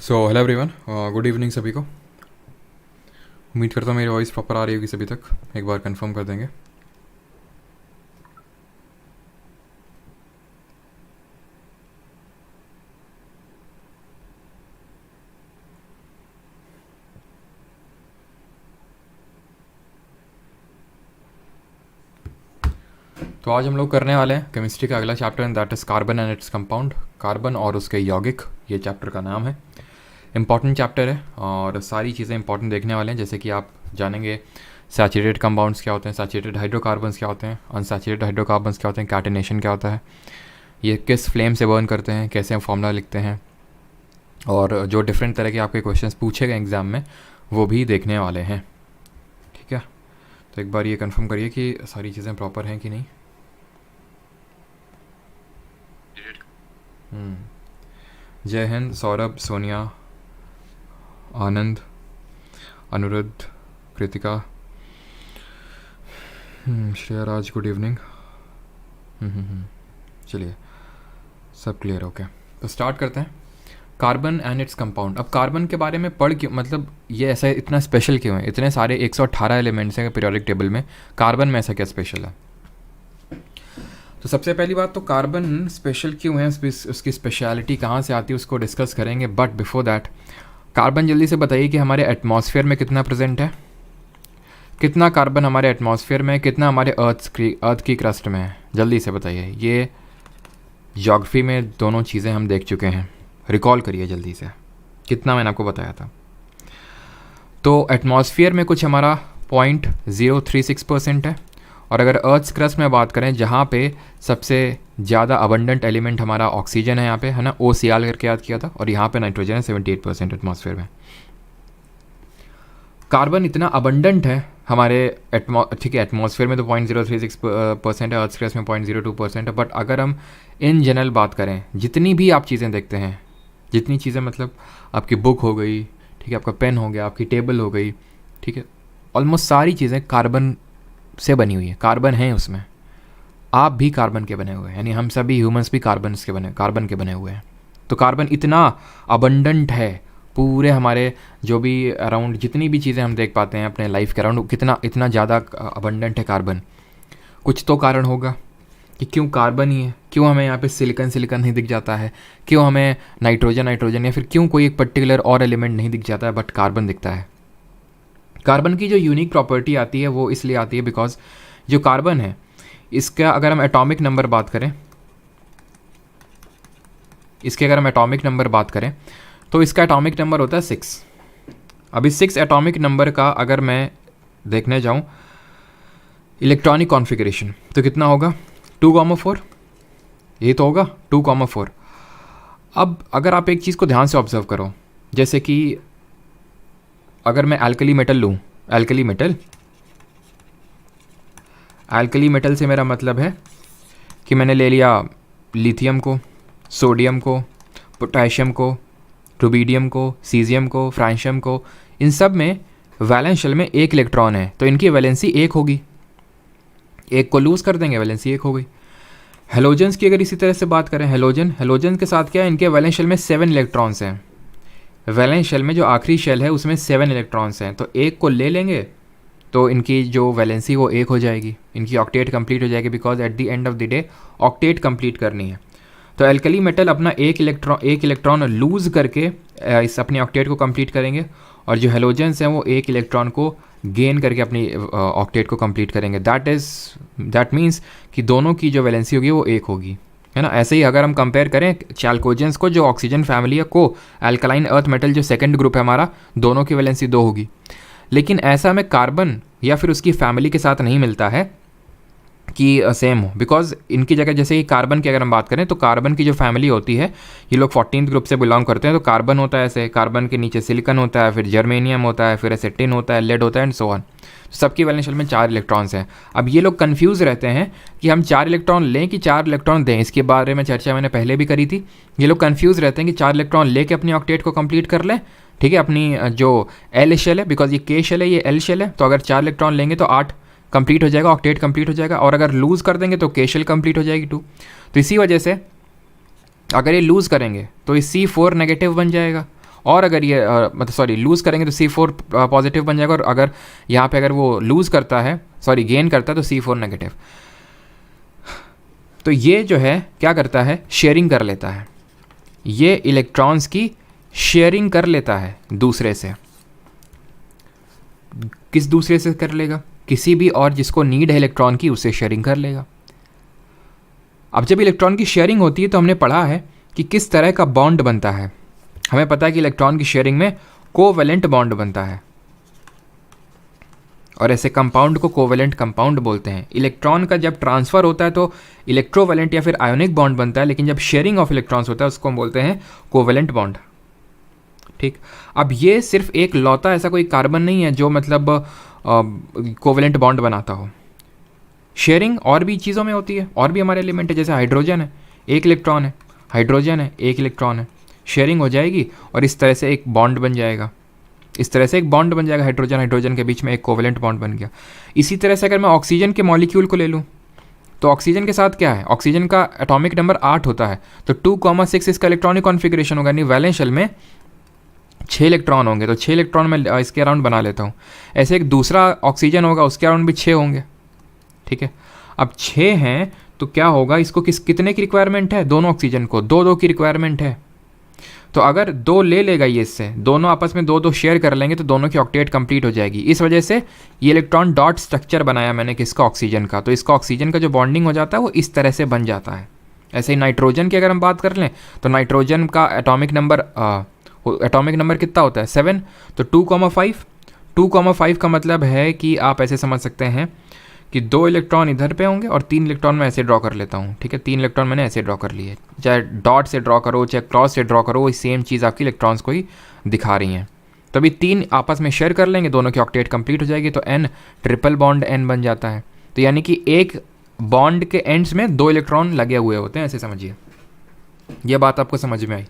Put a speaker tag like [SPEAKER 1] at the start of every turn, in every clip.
[SPEAKER 1] So hello everyone, good evening सभी को। उम्मीद करता हूँ मेरी वॉइस प्रॉपर आ रही होगी सभी तक। एक बार कंफर्म कर देंगे। तो आज हम लोग करने वाले हैं केमिस्ट्री का अगला chapter and that is carbon and its compound. Carbon और उसके यौगिक, ये चैप्टर का नाम है। इम्पॉर्टेंट चैप्टर है और सारी चीज़ें इंपॉर्टेंट देखने वाले हैं। जैसे कि आप जानेंगे सैचुरेटेड कंपाउंड्स क्या होते हैं, सैचुरेटेड हाइड्रोकार्बन्स क्या होते हैं, अनसैचुरेटेड हाइड्रोकार्बन्स क्या होते हैं, कैटिनेशन क्या होता है, ये किस फ्लेम से बर्न करते हैं, कैसे हम फॉर्मूला लिखते हैं, और जो डिफरेंट तरह के आपके क्वेश्चंस पूछे गए एग्ज़ाम में वो भी देखने वाले हैं। ठीक है, तो एक बार ये कंफर्म करिए कि सारी चीज़ें प्रॉपर हैं कि नहीं। जय हिंद सौरभ, सोनिया, आनंद, अनुरुद्ध, कृतिका, श्रेया राज, गुड इवनिंग। चलिए, सब क्लियर। ओके, तो स्टार्ट करते हैं। Carbon and its compound. अब कार्बन के बारे में पढ़ क्यों, मतलब ये ऐसा इतना स्पेशल क्यों है? इतने सारे 118 एलिमेंट्स हैं पीरियोडिक टेबल में, कार्बन में ऐसा क्या स्पेशल है? तो सबसे पहली बात तो कार्बन स्पेशल क्यों है, उसकी स्पेशलिटी कहाँ से आती है, उसको डिस्कस करेंगे। बट बिफोर दैट, कार्बन जल्दी से बताइए कि हमारे एटमॉस्फेयर में कितना प्रेजेंट है, कितना कार्बन हमारे एटमॉस्फेयर में है, कितना हमारे अर्थ की क्रस्ट में है, जल्दी से बताइए। ये ज्योग्राफी में दोनों चीज़ें हम देख चुके हैं, रिकॉल करिए जल्दी से, कितना मैंने आपको बताया था। तो एटमॉस्फेयर में कुछ हमारा 0.036% है। और अगर अर्थ क्रस्ट में बात करें, जहाँ पे सबसे ज़्यादा अबंडेंट एलिमेंट हमारा ऑक्सीजन है, यहाँ पे है ना, OCl करके याद किया था, और यहाँ पे नाइट्रोजन है 78% एटमॉस्फेयर में। कार्बन इतना अबंडेंट है हमारे ठीक है, एटमॉस्फेयर में तो 0.036% है, अर्थ क्रस्ट में 0.02% है। बट अगर हम इन जनरल बात करें, जितनी भी आप चीज़ें देखते हैं, जितनी चीज़ें मतलब आपकी बुक हो गई, ठीक है, आपका पेन हो गया, आपकी टेबल हो गई, ठीक है, ऑलमोस्ट सारी चीज़ें कार्बन से बनी हुई है, कार्बन है उसमें। आप भी कार्बन के बने हुए हैं, यानी हम सभी ह्यूमंस भी कार्बन के बने हुए हैं। तो कार्बन इतना अबंडेंट है पूरे हमारे जो भी अराउंड, जितनी भी चीज़ें हम देख पाते हैं अपने लाइफ के अराउंड, कितना इतना ज़्यादा अबंडेंट है कार्बन। कुछ तो कारण होगा कि क्यों कार्बन ही है, क्यों हमें यहाँ पे सिलिकन नहीं दिख जाता है, क्यों हमें नाइट्रोजन या फिर क्यों कोई एक पर्टिकुलर और एलिमेंट नहीं दिख जाता है बट कार्बन दिखता है। कार्बन की जो यूनिक प्रॉपर्टी आती है वो इसलिए आती है बिकॉज जो कार्बन है, इसका अगर हम एटॉमिक नंबर बात करें, तो इसका एटॉमिक नंबर होता है 6। अभी 6 एटॉमिक नंबर का अगर मैं देखने जाऊं इलेक्ट्रॉनिक कॉन्फ़िगरेशन, तो कितना होगा? 2,4, ये तो होगा 2,4। अब अगर आप एक चीज़ को ध्यान से ऑब्जर्व करो, जैसे कि अगर मैं एल्कली मेटल लूँ, एल्कली मेटल से मेरा मतलब है कि मैंने ले लिया लिथियम को, सोडियम को, पोटेशियम को, रुबीडियम को, सीजियम को, फ्रांशियम को। इन सब में वैलेंस शेल में 1 इलेक्ट्रॉन है, तो इनकी वैलेंसी 1 होगी। 1 को लूज़ कर देंगे, वैलेंसी 1 हो गई। हेलोजन्स की अगर इसी तरह से बात करें, हेलोजन के साथ क्या है, इनके वैलेंस शेल में 7 इलेक्ट्रॉन्स हैं। वैलेंस शेल में जो आखिरी शेल है उसमें 7 इलेक्ट्रॉन्स हैं, तो 1 को ले लेंगे तो इनकी जो वैलेंसी वो 1 हो जाएगी, इनकी ऑक्टेट कंप्लीट हो जाएगी, because at the end of the day octet complete करनी है। तो एल्कली मेटल अपना एक इलेक्ट्रॉन लूज़ करके इस अपनी ऑक्टेट को कंप्लीट करेंगे, और जो हेलोजन्स हैं वो 1 इलेक्ट्रॉन को गेन करके अपनी ऑक्टेट को कंप्लीट करेंगे। दैट मीन्स कि दोनों की जो वैलेंसी होगी वो 1 होगी, है ना। ऐसे ही अगर हम कंपेयर करें चैल्कोजेंस को, जो ऑक्सीजन फैमिली है, को अल्कलाइन अर्थ मेटल जो सेकंड ग्रुप है हमारा, दोनों की वैलेंसी 2 होगी। लेकिन ऐसा हमें कार्बन या फिर उसकी फैमिली के साथ नहीं मिलता है कि सेम हो, बिकॉज इनकी जगह, जैसे कि कार्बन की अगर हम बात करें, तो कार्बन की जो फैमिली होती है, ये लोग 14th ग्रुप से बिलोंग करते हैं। तो कार्बन होता है ऐसे, कार्बन के नीचे सिलिकन होता है, फिर जर्मेनियम होता है, फिर एसेटिन होता है, लेड होता है, एंड सो ऑन। सबकी वैलेंस शेल में 4 इलेक्ट्रॉन्स हैं। अब ये लोग कंफ्यूज रहते हैं कि हम 4 इलेक्ट्रॉन लें कि 4 इलेक्ट्रॉन दें, इसके बारे में चर्चा मैंने पहले भी करी थी। ये लोग कंफ्यूज रहते हैं कि 4 इलेक्ट्रॉन लेके अपनी ऑक्टेट को कंप्लीट कर लें, ठीक है, अपनी जो एल शेल है, बिकॉज ये के शेल है, ये एल शेल है, तो अगर 4 इलेक्ट्रॉन लेंगे तो 8 कंप्लीट हो जाएगा, ऑक्टेट कंप्लीट हो जाएगा, और अगर लूज़ कर देंगे तो के शेल कंप्लीट हो जाएगी 2। तो इसी वजह से अगर ये लूज़ करेंगे तो ये C4 नेगेटिव बन जाएगा, और अगर ये मतलब सॉरी लूज़ करेंगे तो C4 पॉजिटिव बन जाएगा, और अगर यहाँ पे अगर वो लूज़ करता है सॉरी गेन करता है तो C4 नेगेटिव। तो ये जो है क्या करता है, शेयरिंग कर लेता है, ये इलेक्ट्रॉन्स की शेयरिंग कर लेता है दूसरे से। किस दूसरे से कर लेगा, किसी भी और जिसको नीड है इलेक्ट्रॉन की उससे शेयरिंग कर लेगा। अब जब इलेक्ट्रॉन की शेयरिंग होती है तो हमने पढ़ा है कि किस तरह का बॉन्ड बनता है। हमें पता है कि इलेक्ट्रॉन की शेयरिंग में कोवेलेंट बॉन्ड बनता है, और ऐसे कंपाउंड को कोवेलेंट कंपाउंड बोलते हैं। इलेक्ट्रॉन का जब ट्रांसफ़र होता है तो इलेक्ट्रोवेलेंट या फिर आयोनिक बॉन्ड बनता है, लेकिन जब शेयरिंग ऑफ इलेक्ट्रॉन्स होता है उसको हम बोलते हैं कोवेलेंट बॉन्ड। ठीक, अब ये सिर्फ एक लौता ऐसा कोई कार्बन नहीं है जो मतलब कोवेलेंट बॉन्ड बनाता हो। शेयरिंग और भी चीज़ों में होती है, और भी हमारे एलिमेंट है, जैसे हाइड्रोजन है, एक इलेक्ट्रॉन है, हाइड्रोजन है, एक इलेक्ट्रॉन है, शेयरिंग हो जाएगी और इस तरह से एक बॉन्ड बन जाएगा, इस तरह से एक बॉन्ड बन जाएगा, हाइड्रोजन हाइड्रोजन के बीच में एक कोवेलेंट बॉन्ड बन गया। इसी तरह से अगर मैं ऑक्सीजन के मॉलिक्यूल को ले लूँ तो ऑक्सीजन के साथ क्या है, ऑक्सीजन का एटॉमिक नंबर 8 होता है, तो 2,6 इसका इलेक्ट्रॉनिक कॉन्फ़िगरेशन होगा, यानी वैलेंस शेल में 6 इलेक्ट्रॉन होंगे, तो 6 इलेक्ट्रॉन मैं इसके अराउंड बना लेता हूँ। ऐसे एक दूसरा ऑक्सीजन होगा, उसके अराउंड भी 6 होंगे। ठीक है, अब 6 हैं तो क्या होगा, इसको कितने की रिक्वायरमेंट है, दोनों ऑक्सीजन को 2-2 की रिक्वायरमेंट है। तो अगर 2 ले लेगा ये, इससे दोनों आपस में 2-2 शेयर कर लेंगे तो दोनों की ऑक्टेट कंप्लीट हो जाएगी। इस वजह से ये इलेक्ट्रॉन डॉट स्ट्रक्चर बनाया मैंने किसका, ऑक्सीजन का। तो इसका ऑक्सीजन का जो बॉन्डिंग हो जाता है वो इस तरह से बन जाता है। ऐसे ही नाइट्रोजन की अगर हम बात कर लें तो नाइट्रोजन का एटॉमिक नंबर कितना होता है, 7, तो 2,5 का मतलब है कि आप ऐसे समझ सकते हैं कि 2 इलेक्ट्रॉन इधर पे होंगे और 3 इलेक्ट्रॉन मैं ऐसे ड्रॉ कर लेता हूँ। ठीक है, 3 इलेक्ट्रॉन मैंने ऐसे ड्रॉ कर लिए, चाहे डॉट से ड्रॉ करो चाहे क्रॉस से ड्रॉ करो, वही सेम चीज़ आपकी इलेक्ट्रॉन्स को ही दिखा रही हैं। तो अभी 3 आपस में शेयर कर लेंगे, दोनों की ऑक्टेट कंप्लीट हो जाएगी, तो N ट्रिपल बॉन्ड N बन जाता है। तो यानी कि एक बॉन्ड के एंड्स में 2 इलेक्ट्रॉन लगे हुए होते हैं, ऐसे समझिए। ये बात आपको समझ में आई।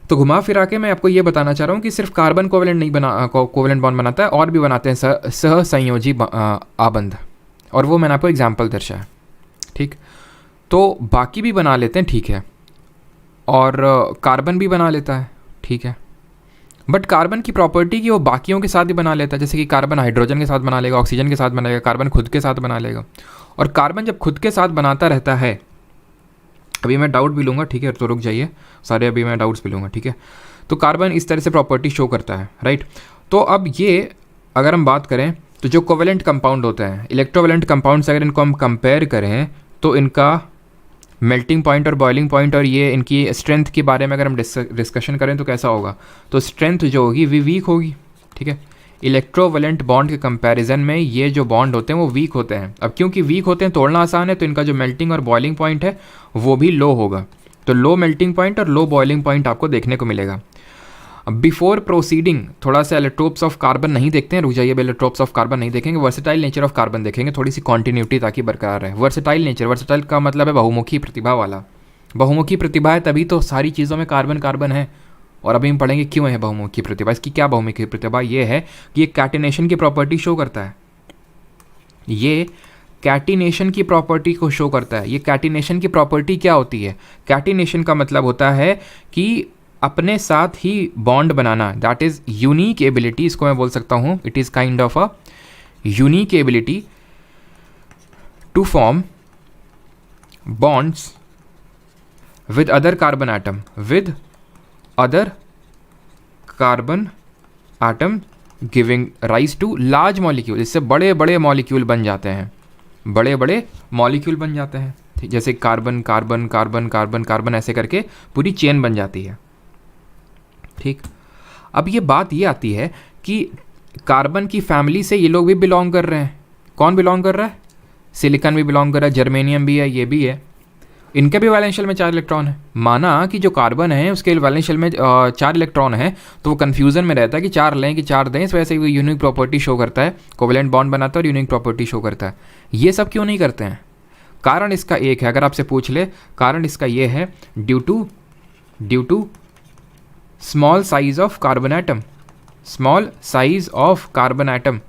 [SPEAKER 1] तो घुमा फिरा के मैं आपको ये बताना चाह रहा हूँ कि सिर्फ कार्बन कोवेलेंट नहीं कोवेलेंट बॉन्ड बनाता है, और भी बनाते हैं सहसंयोजी आबंध, और वो मैंने आपको एग्जाम्पल दर्शाया। ठीक, तो बाकी भी बना लेते हैं, ठीक है, और कार्बन भी बना लेता है, ठीक है, बट कार्बन की प्रॉपर्टी की वो बाकियों के साथ ही बना लेता है। जैसे कि कार्बन हाइड्रोजन के साथ बना लेगा, ऑक्सीजन के साथ बनाएगा, कार्बन खुद के साथ बना लेगा। और कार्बन जब खुद के साथ बनाता रहता है, अभी मैं डाउट भी लूँगा, ठीक है, तो रुक जाइए सारे, अभी मैं डाउट्स भी लूँगा, ठीक है। तो कार्बन इस तरह से प्रॉपर्टी शो करता है, राइट। तो अब ये अगर हम बात करें तो जो कोवेलेंट कंपाउंड होते हैं, इलेक्ट्रोवेलेंट कंपाउंड्स, अगर इनको हम कंपेयर करें तो इनका मेल्टिंग पॉइंट और बॉइलिंग पॉइंट और ये इनकी स्ट्रेंथ के बारे में अगर हम डिस्कशन करें तो कैसा होगा, तो स्ट्रेंथ जो होगी वो वीक होगी। ठीक है, इलेक्ट्रोवेलेंट बॉन्ड के कंपैरिजन में ये जो बॉन्ड होते हैं वो वीक होते हैं। अब क्योंकि वीक होते हैं तोड़ना आसान है, तो इनका जो मेल्टिंग और बॉइलिंग पॉइंट है वो भी लो होगा। तो लो मेल्टिंग पॉइंट और लो बॉइलिंग पॉइंट आपको देखने को मिलेगा। अब बिफोर प्रोसीडिंग थोड़ा सा एलेट्रोप्स ऑफ कार्बन नहीं देखते हैं, रुक जाइए, एलेट्रोप्स ऑफ कार्बन नहीं देखेंगे, वर्सेटाइल नेचर ऑफ कार्बन देखेंगे, थोड़ी सी कॉन्टिन्यूटी ताकि बरकरार रहे। वर्सेटाइल नेचर, वर्सेटाइल का मतलब है बहुमुखी प्रतिभा वाला। बहुमुखी प्रतिभा है तभी तो सारी चीज़ों में कार्बन कार्बन है। और अभी हम पढ़ेंगे क्यों है बहुमुखी प्रतिभा। इसकी क्या बहुमुखी प्रतिभा, ये है कि ये कैटिनेशन की प्रॉपर्टी शो करता है, ये कैटिनेशन की प्रॉपर्टी को शो करता है। ये कैटिनेशन की प्रॉपर्टी क्या होती है, कैटिनेशन का मतलब होता है कि अपने साथ ही बॉन्ड बनाना, दैट इज यूनिक एबिलिटी, इसको मैं बोल सकता हूँ, it is kind of a unique ability to form bonds with other carbon atom, with other carbon atom giving rise to large molecule. इससे बड़े बड़े मॉलिक्यूल बन जाते हैं, बड़े बड़े मॉलिक्यूल बन जाते हैं, जैसे carbon carbon carbon carbon carbon, ऐसे करके पूरी चेन बन जाती है। ठीक, अब ये बात ये आती है कि कार्बन की फैमिली से ये लोग भी बिलोंग कर रहे हैं। कौन बिलोंग कर रहा है, सिलिकॉन भी बिलोंग कर रहा है, जर्मेनियम भी है, ये भी है, इनके भी वैलेंस शेल में 4 इलेक्ट्रॉन है। माना कि जो कार्बन है उसके वैलेंस शेल में 4 इलेक्ट्रॉन है, तो वो कन्फ्यूजन में रहता है कि 4 लें कि 4 दें। इस वजह से वो यूनिक प्रॉपर्टी शो करता है, कोवेलेंट बॉन्ड बनाता है और यूनिक प्रॉपर्टी शो करता है। ये सब क्यों नहीं करते हैं, कारण इसका एक है, अगर आपसे पूछ ले, कारण इसका ये है due to small size of carbon atom, small size of carbon atom.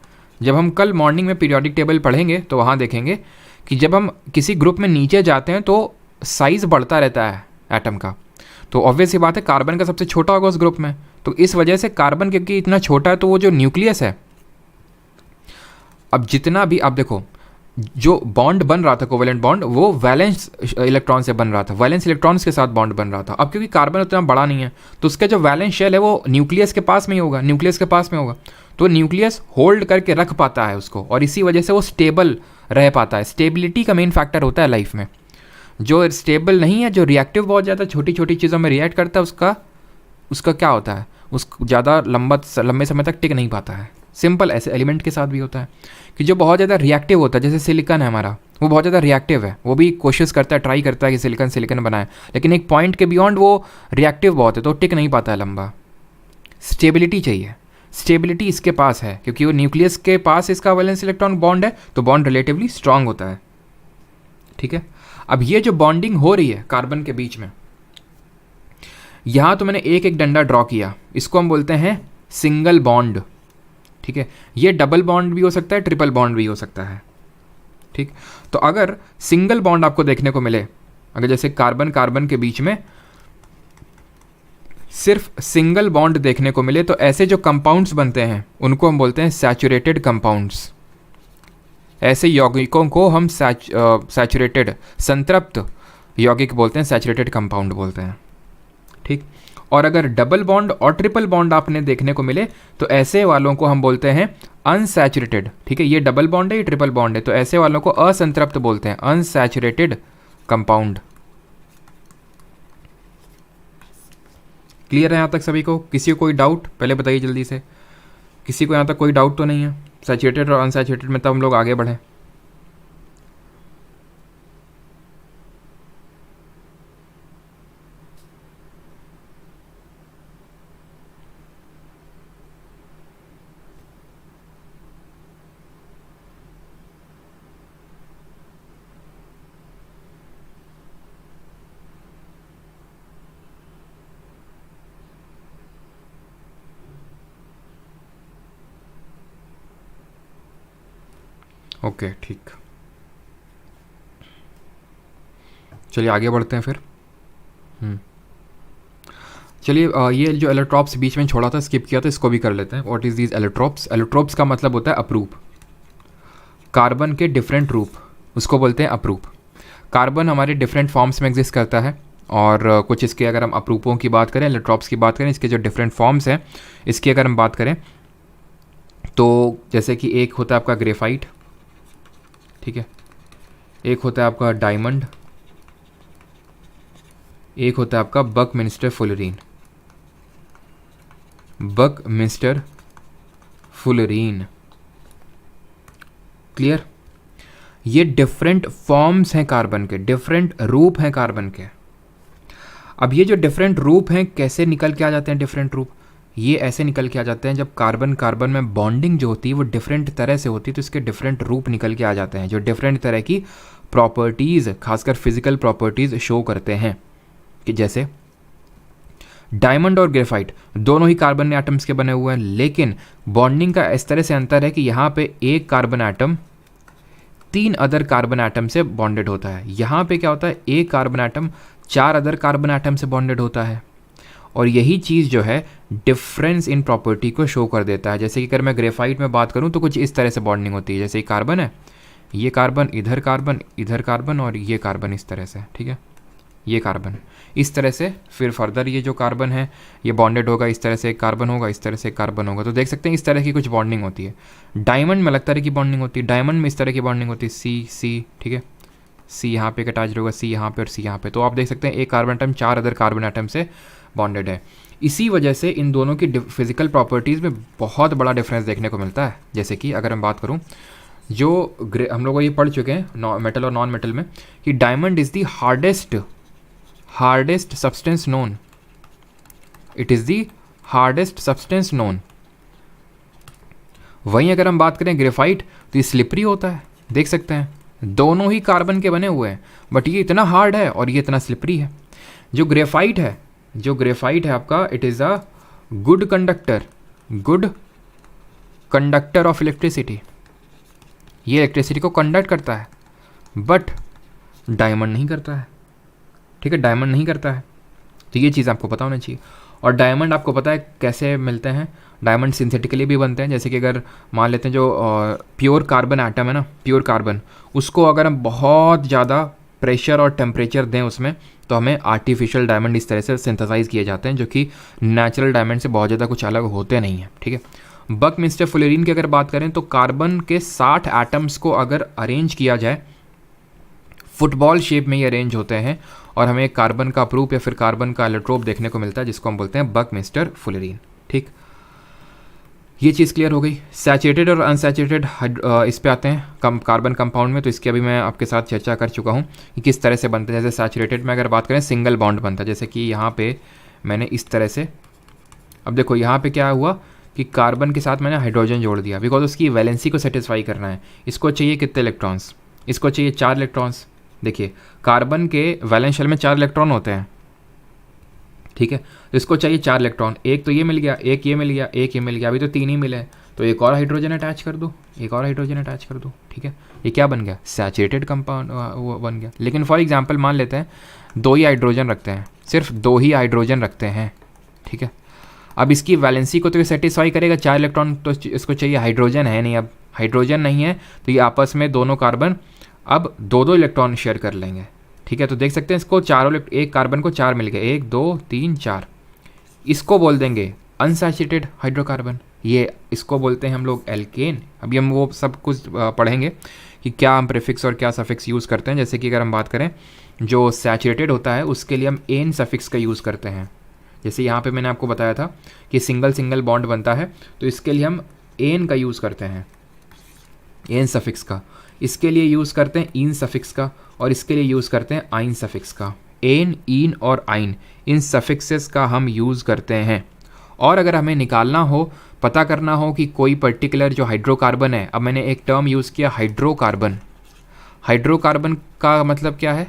[SPEAKER 1] जब हम कल मॉर्निंग में पीरियोडिक टेबल पढ़ेंगे तो वहाँ देखेंगे कि जब हम किसी ग्रुप में नीचे जाते हैं तो साइज़ बढ़ता रहता है एटम का। तो ऑब्वियस ही बात है कार्बन का सबसे छोटा होगा उस ग्रुप में, तो इस वजह से कार्बन क्योंकि इतना छोटा है तो वो जो न्यूक्लियस है, अब जितना भी आप देखो जो बॉन्ड बन रहा था कोवेलेंट बॉन्ड वो वैलेंस इलेक्ट्रॉन से बन रहा था, वैलेंस इलेक्ट्रॉन्स के साथ बॉन्ड बन रहा था। अब क्योंकि कार्बन उतना बड़ा नहीं है तो उसका जो वैलेंस शेल है वो न्यूक्लियस के पास में ही होगा, न्यूक्लियस के पास में होगा, तो न्यूक्लियस होल्ड करके रख पाता है उसको और इसी वजह से वो स्टेबल रह पाता है। स्टेबिलिटी का मेन फैक्टर होता है लाइफ में। जो स्टेबल नहीं है, जो रिएक्टिव बहुत ज़्यादा छोटी छोटी चीज़ों में रिएक्ट करता है, उसका क्या होता है, उसको ज़्यादा लंबे समय तक टिक नहीं पाता है। सिंपल ऐसे एलिमेंट के साथ भी होता है कि जो बहुत ज़्यादा रिएक्टिव होता है, जैसे सिलिकॉन है हमारा, वो बहुत ज़्यादा रिएक्टिव है, वो भी कोशिश करता है, ट्राई करता है कि सिलिकॉन बनाए, लेकिन एक पॉइंट के बियॉन्ड वो रिएक्टिव बहुत है तो टिक नहीं पाता है लंबा। स्टेबिलिटी चाहिए, स्टेबिलिटी इसके पास है क्योंकि वो न्यूक्लियस के पास इसका वैलेंस इलेक्ट्रॉन बॉन्ड है तो बॉन्ड रिलेटिवली स्ट्रांग होता है। ठीक है, अब ये जो बॉन्डिंग हो रही है कार्बन के बीच में, यहाँ तो मैंने एक एक डंडा ड्रॉ किया, इसको हम बोलते हैं सिंगल बॉन्ड। ठीक है, ये डबल बॉन्ड भी हो सकता है, ट्रिपल बॉन्ड भी हो सकता है। ठीक, तो अगर सिंगल बॉन्ड आपको देखने को मिले, अगर जैसे कार्बन कार्बन के बीच में सिर्फ सिंगल बॉन्ड देखने को मिले तो ऐसे जो कंपाउंड्स बनते हैं उनको हम बोलते हैं सैचुरेटेड कंपाउंड्स। ऐसे यौगिकों को हम सैचुरेटेड संतृप्त यौगिक बोलते हैं, सैचुरेटेड कंपाउंड बोलते हैं। ठीक, और अगर डबल बॉन्ड और ट्रिपल बॉन्ड आपने देखने को मिले तो ऐसे वालों को हम बोलते हैं अनसैचुरेटेड। ठीक है, ये डबल बॉन्ड है, ये ट्रिपल बॉन्ड है, तो ऐसे वालों को असंतृप्त बोलते हैं, अनसैचुरेटेड कंपाउंड। क्लियर है यहाँ तक सभी को? किसी को कोई डाउट पहले बताइए जल्दी से, किसी को यहाँ तक कोई डाउट तो नहीं है सैचुरेटेड और अनसैचुरेटेड में? तब हम लोग आगे बढ़ें। ओके ठीक, चलिए आगे बढ़ते हैं फिर। चलिए ये जो एलोट्रॉप्स बीच में छोड़ा था, स्किप किया था, इसको भी कर लेते हैं। What is these allotropes? Allotropes का मतलब होता है अप्रूप, कार्बन के डिफरेंट रूप, उसको बोलते हैं अप्रूप। कार्बन हमारे डिफरेंट फॉर्म्स में एग्जिस्ट करता है और कुछ इसके अगर हम अप्रूपों की बात करें, एलोट्रॉप्स की बात करें, इसके जो डिफरेंट फॉर्म्स हैं इसकी अगर हम बात करें तो जैसे कि एक होता है आपका ग्रेफाइट, ठीक है, एक होता है आपका डायमंड, एक होता है आपका Buckminster fullerene. Buckminster fullerene, clear? ये डिफरेंट फॉर्म्स हैं कार्बन के, डिफरेंट रूप हैं कार्बन के। अब ये जो डिफरेंट रूप हैं कैसे निकल के आ जाते हैं डिफरेंट रूप? ये ऐसे निकल के आ जाते हैं जब कार्बन कार्बन में बॉन्डिंग जो होती है वो डिफरेंट तरह से होती है तो इसके डिफरेंट रूप निकल के आ जाते हैं जो डिफरेंट तरह की प्रॉपर्टीज़, खासकर फिजिकल प्रॉपर्टीज़ शो करते हैं। कि जैसे डायमंड और ग्रेफाइट दोनों ही कार्बन एटम्स के बने हुए हैं, लेकिन बॉन्डिंग का इस तरह से अंतर है कि यहाँ पे एक carbon atom 3 other carbon atom से बॉन्डेड होता है, यहाँ पे क्या होता है, एक carbon atom 4 other carbon atom से बॉन्डेड होता है। और यही चीज़ जो है डिफरेंस इन प्रॉपर्टी को शो कर देता है। जैसे कि अगर मैं ग्रेफाइट में बात करूँ तो कुछ इस तरह से बॉन्डिंग होती है, जैसे ये कार्बन है, ये कार्बन, इधर कार्बन और ये कार्बन इस तरह से, ठीक है, ये कार्बन इस तरह से, फिर फर्दर ये जो कार्बन है ये बॉन्डेड होगा, इस तरह से एक कार्बन होगा, इस तरह से एक कार्बन होगा। तो देख सकते हैं इस तरह की कुछ बॉन्डिंग होती है। डायमंड में अलग तरह की बॉन्डिंग होती है, डायमंड में इस तरह की बॉन्डिंग होती है, सी, ठीक है, सी यहाँ पे अटैच होगा, सी यहाँ पे और सी यहाँ पे। तो आप देख सकते हैं एक carbon atom 4 other carbon atom से बॉन्डेड है। इसी वजह से इन दोनों की फिजिकल प्रॉपर्टीज़ में बहुत बड़ा डिफरेंस देखने को मिलता है। जैसे कि अगर मैं बात करूँ, जो हम लोग ये पढ़ चुके हैं मेटल और नॉन मेटल में कि diamond is the hardest substance known, it is the hardest substance known. वहीं अगर हम बात करें ग्रेफाइट तो ये स्लिपरी होता है, देख सकते हैं दोनों ही कार्बन के बने हुए हैं बट ये इतना हार्ड है और ये इतना स्लिपरी है। जो ग्रेफाइट है आपका, it is a good conductor of electricity, ये इलेक्ट्रिसिटी को कंडक्ट करता है, बट डायमंड नहीं करता है, ठीक है, डायमंड नहीं करता है। तो ये चीज़ आपको पता होना चाहिए। और डायमंड आपको पता है कैसे मिलते हैं, डायमंड सिंथेटिकली भी बनते हैं। जैसे कि अगर मान लेते हैं जो प्योर कार्बन एटम है ना, प्योर कार्बन, उसको अगर हम बहुत ज़्यादा प्रेशर और टेम्परेचर दें उसमें, तो हमें आर्टिफिशियल डायमंड इस तरह से सिंथेसाइज किए जाते हैं, जो कि नेचुरल डायमंड से बहुत ज़्यादा कुछ अलग होते नहीं हैं, ठीक है। बकमिस्टर फुलेरिन की अगर बात करें तो कार्बन के 60 एटम्स को अगर अरेंज किया जाए, फुटबॉल शेप में ही अरेंज होते हैं, और हमें कार्बन का प्रूफ या फिर कार्बन का एलोट्रोप देखने को मिलता है, जिसको हम बोलते हैं बकमिस्टर फुलेरिन, ठीक। ये चीज़ क्लियर हो गई। सैचुरेटेड और अनसैचुरेटेड इस पे आते हैं कम कार्बन कंपाउंड में, तो इसकी अभी मैं आपके साथ चर्चा कर चुका हूँ कि किस तरह से बनते हैं। जैसे सैचुरेटेड में अगर बात करें सिंगल बॉन्ड बनता है, जैसे कि यहाँ पे मैंने इस तरह से, अब देखो यहाँ पे क्या हुआ कि कार्बन के साथ मैंने हाइड्रोजन जोड़ दिया, बिकॉज उसकी वैलेंसी को सेटिस्फाई करना है। इसको चाहिए कितने इलेक्ट्रॉन्स, इसको चाहिए 4 इलेक्ट्रॉन्स। देखिए कार्बन के वैलेंस शेल में 4 इलेक्ट्रॉन होते हैं, ठीक है, तो इसको चाहिए 4 इलेक्ट्रॉन। एक तो ये मिल गया, एक ये मिल गया, एक ये मिल गया, अभी तो 3 ही मिले, तो एक और हाइड्रोजन अटैच कर दो, एक और हाइड्रोजन अटैच कर दो, ठीक है। ये क्या बन गया, सैचुरेटेड कंपाउंड वो बन गया। लेकिन फॉर एग्जांपल मान लेते हैं 2 ही हाइड्रोजन रखते हैं, सिर्फ 2 ही हाइड्रोजन रखते हैं, ठीक है। अब इसकी वैलेंसी को तो ये सेटिस्फाई करेगा, 4 इलेक्ट्रॉन तो इसको चाहिए, हाइड्रोजन है नहीं, अब हाइड्रोजन नहीं है तो ये आपस में दोनों कार्बन अब 2-2 इलेक्ट्रॉन शेयर कर लेंगे, ठीक है। तो देख सकते हैं इसको चारों, एक कार्बन को 4 मिल गए, 1 2 3 4, इसको बोल देंगे अनसैचुरेटेड हाइड्रोकार्बन। ये इसको बोलते हैं हम लोग एल्केन। अभी हम वो सब कुछ पढ़ेंगे कि क्या हम प्रीफिक्स और क्या सफिक्स यूज़ करते हैं। जैसे कि अगर हम बात करें जो सैचुरेटेड होता है उसके लिए हम एन सफिक्स का यूज़ करते हैं। जैसे यहाँ पे मैंने आपको बताया था कि सिंगल बॉन्ड बनता है, तो इसके लिए हम एन का यूज़ करते हैं, एन सफिक्स का। इसके लिए यूज़ करते हैं इन सफिक्स का, और इसके लिए यूज़ करते हैं आइन सफिक्स का। एन, इन और आइन, इन सफिक्सेस का हम यूज़ करते हैं। और अगर हमें निकालना हो, पता करना हो कि कोई पर्टिकुलर जो हाइड्रोकार्बन है, अब मैंने एक टर्म यूज़ किया हाइड्रोकार्बन। हाइड्रोकार्बन का मतलब क्या है,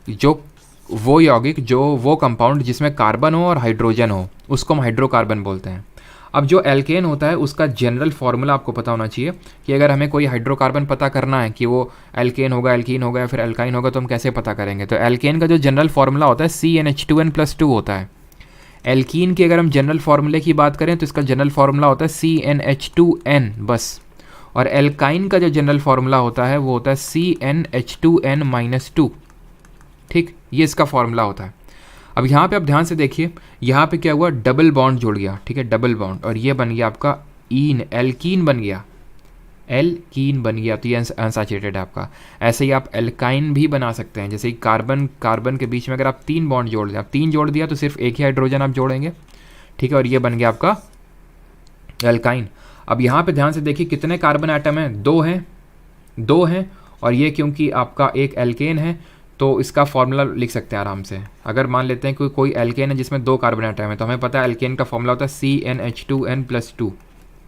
[SPEAKER 1] जो वो यौगिक, जो वो कंपाउंड जिसमें कार्बन हो और हाइड्रोजन हो, उसको हम हाइड्रोकार्बन बोलते हैं। अब जो एल्केन होता है उसका जनरल फार्मूला आपको पता होना चाहिए कि अगर हमें कोई हाइड्रोकार्बन पता करना है कि वो एल्केन होगा, एल्कीन होगा या फिर एल्काइन होगा, तो हम कैसे पता करेंगे। तो एल्केन का जो जनरल फार्मूला होता है CnH2n+2 होता है। एल्कीन की अगर हम जनरल फार्मूले की बात करें तो इसका जनरल फार्मूला होता है CnH2n बस। और एल्काइन का जो जनरल फार्मूला होता है वो होता है CnH2n-2, ठीक, ये इसका फार्मूला होता है। अब यहाँ पे आप ध्यान से देखिए, यहाँ पे क्या हुआ, डबल बॉन्ड जुड़ गया, ठीक है, डबल बॉन्ड, और ये बन गया आपका ईन, एल्कीन बन गया, एल्कीन बन गया, तो ये अनसैचुरेटेड है आपका। ऐसे ही आप एल्काइन भी बना सकते हैं। जैसे कि कार्बन के बीच में अगर आप 3 बॉन्ड जोड़ दें, आप 3 जोड़ दिया तो सिर्फ एक ही हाइड्रोजन आप जोड़ेंगे, ठीक है, और ये बन गया आपका एल्काइन। अब यहाँ पे ध्यान से देखिए कितने कार्बन एटम हैं, 2 हैं, 2 हैं, और ये क्योंकि आपका एक एल्केन है तो इसका फॉर्मूला लिख सकते हैं आराम से। अगर मान लेते हैं कि कोई एल्केन है जिसमें 2 कार्बन एटम है, तो हमें पता है एल्केन का फॉर्मूला होता है CnH2n+2,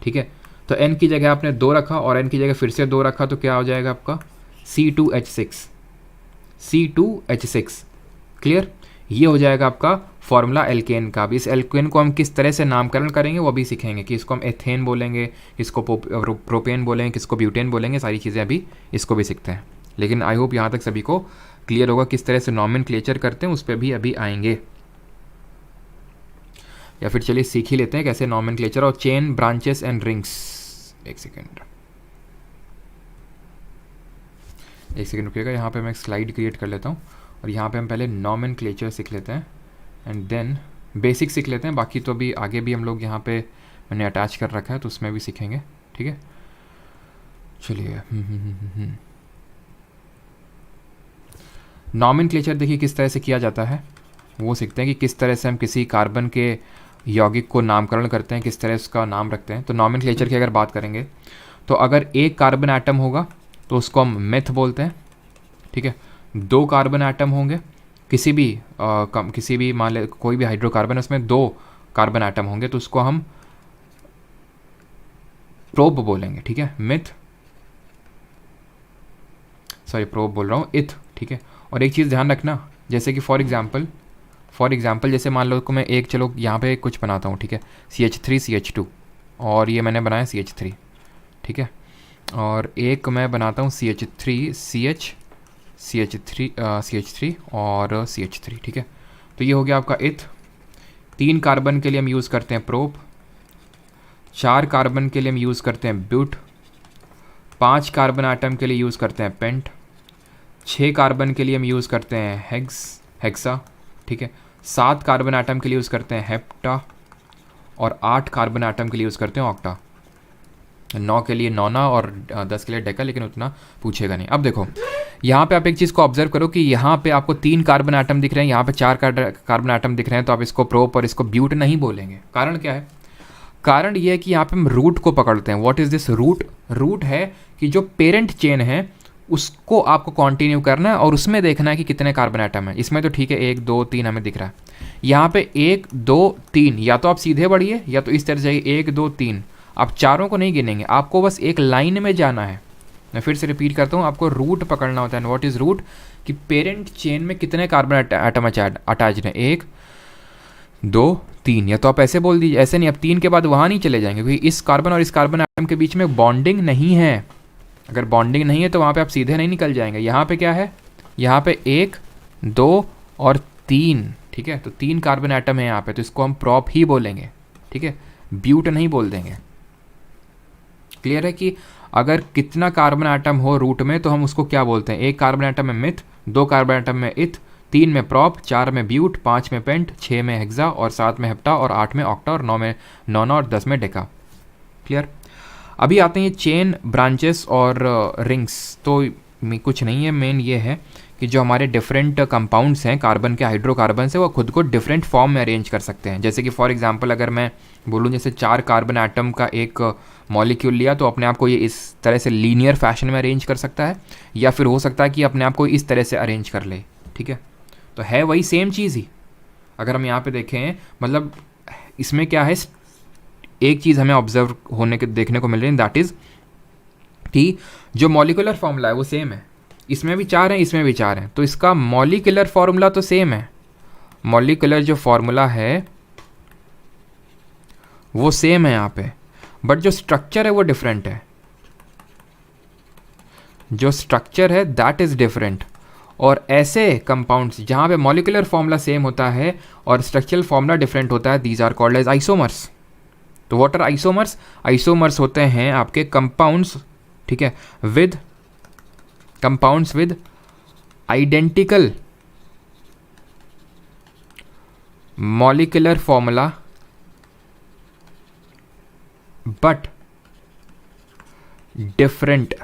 [SPEAKER 1] ठीक है। तो n की जगह आपने 2 रखा और n की जगह फिर से 2 रखा, तो क्या हो जाएगा आपका C2H6, C2H6, क्लियर। ये हो जाएगा आपका फॉर्मूला एल्केन का। अब इस एल्केन को हम किस तरह से नामकरण करेंगे वो भी सीखेंगे कि इसको हम एथेन बोलेंगे, इसको प्रोपेन बोलेंगे, किसको ब्यूटेन बोलेंगे, सारी चीज़ें अभी इसको भी सीखते हैं। लेकिन आई होप यहाँ तक सभी को क्लियर होगा किस तरह से नॉमेनक्लेचर करते हैं, उस पर भी अभी आएंगे। या फिर चलिए सीख ही लेते हैं कैसे नॉमेनक्लेचर और चेन, ब्रांचेस एंड रिंग्स। एक सेकेंड रुकिएगा, यहाँ पे मैं एक स्लाइड क्रिएट कर लेता हूँ और यहाँ पे हम पहले नॉमेनक्लेचर सीख लेते हैं एंड देन बेसिक सीख लेते हैं। बाकी तो अभी आगे भी हम लोग यहाँ पे मैंने अटैच कर रखा है तो उसमें भी सीखेंगे, ठीक है। चलिए नॉमेनक्लेचर देखिए किस तरह से किया जाता है, वो सीखते हैं कि किस तरह से हम किसी कार्बन के यौगिक को नामकरण करते हैं, किस तरह उसका नाम रखते हैं। तो नॉमेनक्लेचर की अगर बात करेंगे तो अगर एक कार्बन एटम होगा तो उसको हम मेथ बोलते हैं, ठीक है। 2 कार्बन एटम होंगे, किसी भी मान ले कोई भी हाइड्रोकार्बन है उसमें 2 कार्बन एटम होंगे तो उसको हम प्रोप बोलेंगे, ठीक है, प्रोप बोल रहा हूँ, इथ, ठीक है। और एक चीज़ ध्यान रखना, जैसे कि फॉर एग्जांपल जैसे मान लो कि मैं एक, चलो यहाँ पे कुछ बनाता हूँ, ठीक है, CH3CH2 और ये मैंने बनाया CH3, ठीक है, और एक मैं बनाता हूँ CH3 और CH3, ठीक है। तो ये हो गया आपका इथ, 3 कार्बन के लिए हम यूज़ करते हैं प्रोप, 4 कार्बन के लिए हम यूज़ करते हैं ब्यूट, 5 कार्बन आइटम के लिए यूज़ करते हैं पेंट, 6 कार्बन के लिए हम यूज़ करते हैं हेक्सा, ठीक है, 7 कार्बन आइटम के लिए यूज़ करते हैं हेप्टा, और 8 कार्बन आइटम के लिए यूज़ करते हैं ऑक्टा। 9 के लिए नोना और 10 के लिए डेका, लेकिन उतना पूछेगा नहीं। अब देखो यहाँ पे आप एक चीज़ को ऑब्जर्व करो कि यहाँ पे आपको 3 कार्बन आइटम दिख रहे हैं, यहाँ पे 4 कार्बन आइटम दिख रहे हैं, तो आप इसको प्रोप और इसको ब्यूट नहीं बोलेंगे। कारण क्या है? कारण ये है कि यहाँ पे हम रूट को पकड़ते हैं। What is this root? Root है कि जो पेरेंट चेन है उसको आपको कंटिन्यू करना है और उसमें देखना है कि कितने कार्बन आइटम है। इसमें तो ठीक है 1 2 3 हमें दिख रहा है, यहाँ पे 1 2 3, या तो आप सीधे बढ़िए या तो इस तरह से 1 2 3, आप चारों को नहीं गिनेंगे, आपको बस एक लाइन में जाना है। मैं फिर से रिपीट करता हूँ, आपको रूट पकड़ना होता है। What is root? कि पेरेंट चेन में कितने कार्बन आइटम अटैच्ड हैं, 1 2 3, या तो आप ऐसे बोल दीजिए, ऐसे नहीं, आप 3 के बाद वहाँ नहीं चले जाएंगे क्योंकि इस कार्बन और इस कार्बन आइटम के बीच में बॉन्डिंग नहीं है। अगर बॉन्डिंग नहीं है तो वहाँ पे आप सीधे नहीं निकल जाएंगे। यहाँ पे क्या है? यहाँ पे 1 2 और 3, ठीक है, तो 3 कार्बन आइटम है यहाँ पे, तो इसको हम प्रॉप ही बोलेंगे, ठीक है, ब्यूट नहीं बोल देंगे। क्लियर है कि अगर कितना कार्बन आइटम हो रूट में तो हम उसको क्या बोलते हैं? 1 कार्बन आइटम में मिथ, 2 कार्बन आइटम में इथ, 3 में प्रॉप, 4 में ब्यूट, 5 में पेंट, 6 में हेक्सा और 7 में हेप्टा और 8 में ऑक्टा और 9 में नोना और 10 में डेका। क्लियर? अभी आते हैं ये चेन, ब्रांचेस और रिंग्स। तो कुछ नहीं है, मेन ये है कि जो हमारे डिफरेंट कंपाउंड्स हैं कार्बन के, हाइड्रोकार्बन से, वो खुद को डिफरेंट फॉर्म में अरेंज कर सकते हैं। जैसे कि फॉर एग्जांपल अगर मैं बोलूँ जैसे 4 कार्बन आइटम का एक मॉलिक्यूल लिया तो अपने आप को ये इस तरह से लीनियर फैशन में अरेंज कर सकता है, या फिर हो सकता है कि अपने आप को इस तरह से अरेंज कर ले, ठीक है। तो है वही सेम चीज़ ही। अगर हम यहाँ पे देखें, मतलब इसमें क्या है, एक चीज़ हमें ऑब्जर्व होने के देखने को मिल रही है, दैट इज़ कि जो मॉलिकुलर फॉर्मूला है वो सेम है। इसमें भी 4 हैं, इसमें भी 4 हैं, तो इसका मॉलिकुलर फॉर्मूला तो सेम है। मॉलिकुलर जो फॉर्मूला है वो सेम है यहाँ पे, बट जो स्ट्रक्चर है वो डिफरेंट है। जो स्ट्रक्चर है दैट इज़ डिफरेंट। और ऐसे कंपाउंड्स जहाँ पे मॉलिकुलर फॉर्मूला सेम होता है और स्ट्रक्चरल फॉर्मूला डिफरेंट होता है, these are called as isomers. तो व्हाट आर आइसोमर्स? आइसोमर्स होते हैं आपके कंपाउंड्स, ठीक है, with compounds with identical molecular formula but different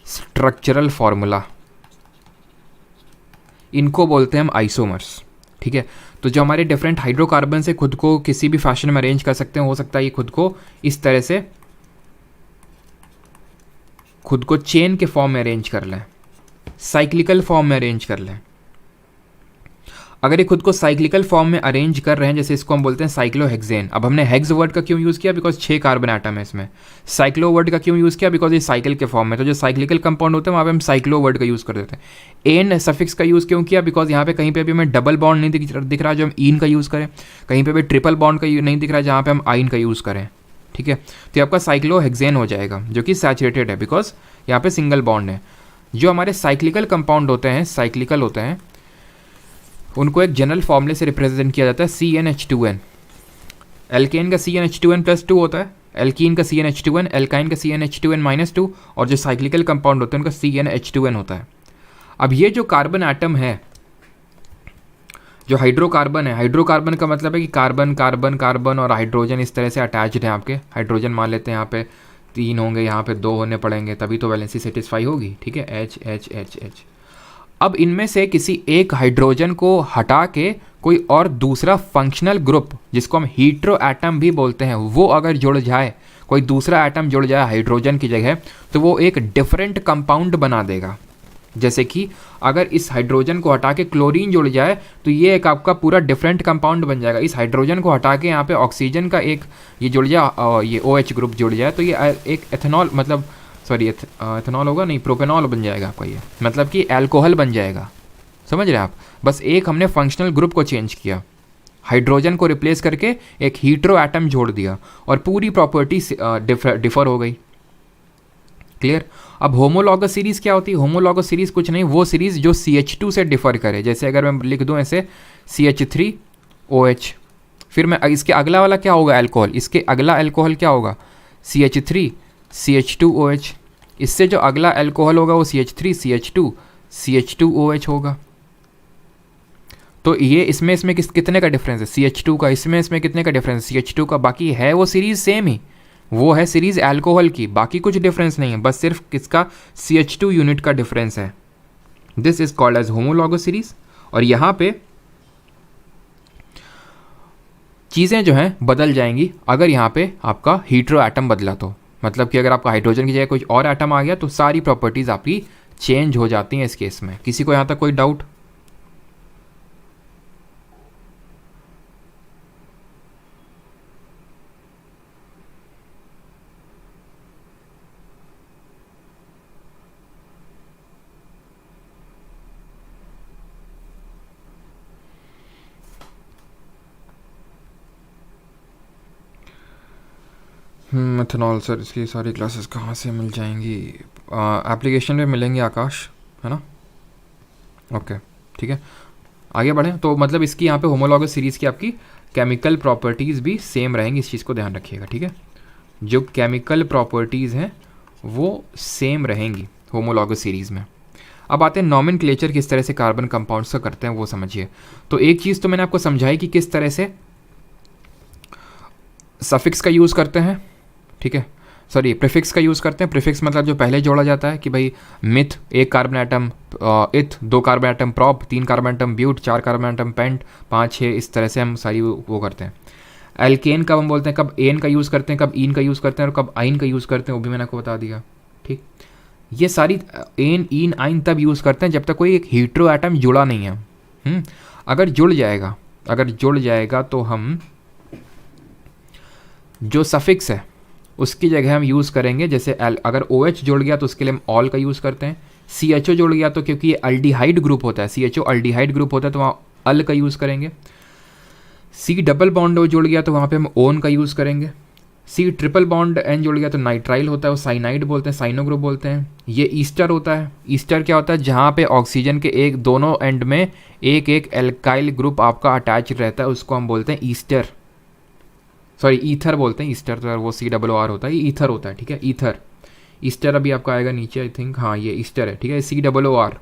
[SPEAKER 1] structural formula, इनको बोलते हैं हम आइसोमर्स, ठीक है। तो जो हमारे डिफरेंट हाइड्रोकार्बन से खुद को किसी भी फैशन में अरेंज कर सकते हैं, हो सकता है ये खुद को इस तरह से खुद को चेन के फॉर्म में अरेंज कर लें, साइक्लिकल फॉर्म में अरेंज कर लें। अगर ये खुद को साइक्लिकल फॉर्म में अरेंज कर रहे हैं, जैसे इसको हम बोलते हैं साइक्लोहेक्सेन। अब हमने हेक्स वर्ड का क्यों यूज़ किया? बिकॉज 6 कार्बन आइटम है इसमें। साइक्लो वर्ड का क्यों यूज़ किया? बिकॉज ये साइकिल के फॉर्म में, तो जो साइक्लिकल कंपाउंड होते हैं वहाँ पे हम साइक्लो वर्ड का यूज़ कर देते हैं। एन सफिक्स का यूज़ क्यों किया? बिकॉज यहाँ पे कहीं पे भी हमें डबल बॉन्ड नहीं दिख रहा जो हम ईन का यूज़ करें, कहीं पे भी ट्रिपल बॉन्ड का नहीं दिख रहा है जहाँ पे हम आइन का यूज़ करें, ठीक है। तो आपका साइक्लोहेक्सेन हो जाएगा जो कि सैचुरेटेड है, बिकॉज यहाँ पे सिंगल बॉन्ड है। जो हमारे साइक्लिकल कंपाउंड होते हैं, साइक्लिकल होते हैं, उनको एक जनरल फॉर्मूले से रिप्रेजेंट किया जाता है CnH2n। एल्केन का CnH2n+2 होता है, एल्कीन का CnH2n, एल्काइन का CnH2n-2, और जो साइक्लिकल कंपाउंड होते हैं उनका CnH2n होता है। अब ये जो कार्बन आइटम है, जो हाइड्रोकार्बन है, हाइड्रोकार्बन का मतलब है कि कार्बन कार्बन कार्बन और हाइड्रोजन इस तरह से अटैच्ड है आपके। हाइड्रोजन मान लेते हैं यहाँ पे 3 होंगे, यहाँ पे 2 होने पड़ेंगे, तभी तो वैलेंसी सेटिस्फाई होगी, ठीक है, H H H H। अब इनमें से किसी एक हाइड्रोजन को हटा के कोई और दूसरा फंक्शनल ग्रुप, जिसको हम हीट्रो एटम भी बोलते हैं, वो अगर जुड़ जाए, कोई दूसरा एटम जुड़ जाए हाइड्रोजन की जगह, तो वो एक डिफरेंट कंपाउंड बना देगा। जैसे कि अगर इस हाइड्रोजन को हटा के क्लोरीन जुड़ जाए तो ये एक आपका पूरा डिफरेंट कंपाउंड बन जाएगा। इस हाइड्रोजन को हटा के यहाँ पे ऑक्सीजन का एक ये जुड़ जाए, ये OH ग्रुप जुड़ जाए, तो ये एक एथेनॉल, मतलब सॉरी एथेनॉल होगा नहीं, प्रोपेनॉल बन जाएगा आपका, ये मतलब कि अल्कोहल बन जाएगा। समझ रहे हैं आप? बस एक हमने फंक्शनल ग्रुप को चेंज किया, हाइड्रोजन को रिप्लेस करके एक हीट्रो एटम जोड़ दिया और पूरी प्रॉपर्टी डिफर हो गई। क्लियर? अब होमोलॉगस सीरीज़ क्या होती है? होमोलॉगस सीरीज़ कुछ नहीं, वो सीरीज़ जो CH2 से डिफर करे। जैसे अगर मैं लिख दूं ऐसे CH3 OH। फिर मैं इसके अगला वाला क्या होगा अल्कोहल, इसके अगला अल्कोहल क्या होगा CH3 CH2OH। इससे जो अगला अल्कोहल होगा वो CH3 CH2 CH2OH होगा। तो ये इसमें कितने का डिफरेंस है CH2 का, इसमें कितने का डिफरेंस है CH2 का। बाकी है वो सीरीज़ सेम ही, वो है सीरीज़ अल्कोहल की, बाकी कुछ डिफरेंस नहीं है, बस सिर्फ किसका CH2 यूनिट का डिफरेंस है। This is called as homologous series. और यहाँ पे चीज़ें जो हैं बदल जाएंगी अगर यहाँ पे आपका हीट्रो एटम बदला तो, मतलब कि अगर आपका हाइड्रोजन की जगह कोई और एटम आ गया तो सारी प्रॉपर्टीज़ आपकी चेंज हो जाती हैं इस केस में। किसी को यहाँ तक कोई डाउट? मेथनॉल सर इसकी सारी क्लासेस कहाँ से मिल जाएंगी? एप्लीकेशन में मिलेंगी आकाश, है ना? ओके ठीक है, आगे बढ़ें। तो मतलब इसकी यहाँ पे होमोलॉगस सीरीज़ की आपकी केमिकल प्रॉपर्टीज़ भी सेम रहेंगी, इस चीज़ को ध्यान रखिएगा, ठीक है? जो केमिकल प्रॉपर्टीज़ हैं वो सेम रहेंगी होमोलॉगस सीरीज़ में। अब आते हैं नॉमेनक्लेचर किस तरह से कार्बन कंपाउंड्स का करते हैं वो समझिए। तो एक चीज़ तो मैंने आपको समझाई कि किस तरह से सफिक्स का यूज़ करते हैं, ठीक है, सॉरी प्रीफिक्स का यूज़ करते हैं। प्रीफिक्स मतलब जो पहले जोड़ा जाता है कि भाई मिथ एक कार्बन एटम, इथ दो कार्बन एटम, प्रॉप तीन कार्बन एटम, ब्यूट चार कार्बन एटम, पेंट पाँच छः, इस तरह से हम सारी वो करते हैं। एल्केन कब हम बोलते हैं, कब एन का यूज़ करते हैं, कब ईन का यूज़ करते हैं और कब आइन का यूज़ करते हैं, वो भी मैंने आपको बता दिया, ठीक। ये सारी एन ईन आइन तब यूज़ करते हैं जब तक कोई एक हीट्रो एटम जुड़ा नहीं है। अगर जुड़ जाएगा तो हम जो सफिक्स है उसकी जगह हम यूज़ करेंगे, जैसे अगर OH जुड़ गया तो उसके लिए हम ऑल का यूज़ करते हैं। CHO जुड़ गया तो क्योंकि ये अल्डिहाइड ग्रुप होता है, CHO अल्डिहाइड ग्रुप होता है तो वहाँ अल का यूज़ करेंगे। C डबल बॉन्ड जुड़ गया तो वहाँ पे हम ओन का यूज़ करेंगे। C ट्रिपल बॉन्ड N जुड़ गया तो नाइट्राइल होता है, वो साइनाइड बोलते हैं, साइनो ग्रुप बोलते हैं। ये ईस्टर होता है। ईस्टर क्या होता है, जहाँ पे ऑक्सीजन के एक दोनों एंड में एक एक एल्काइल ग्रुप आपका अटैच रहता है, उसको हम बोलते हैं ईस्टर, सॉरी ईथर बोलते हैं। ईस्टर तो वो COOR होता है, ये ईथर होता है, ठीक है, ईथर। ईस्टर अभी आपका आएगा नीचे, आई थिंक, हाँ ये ईस्टर है, ठीक है, COOR।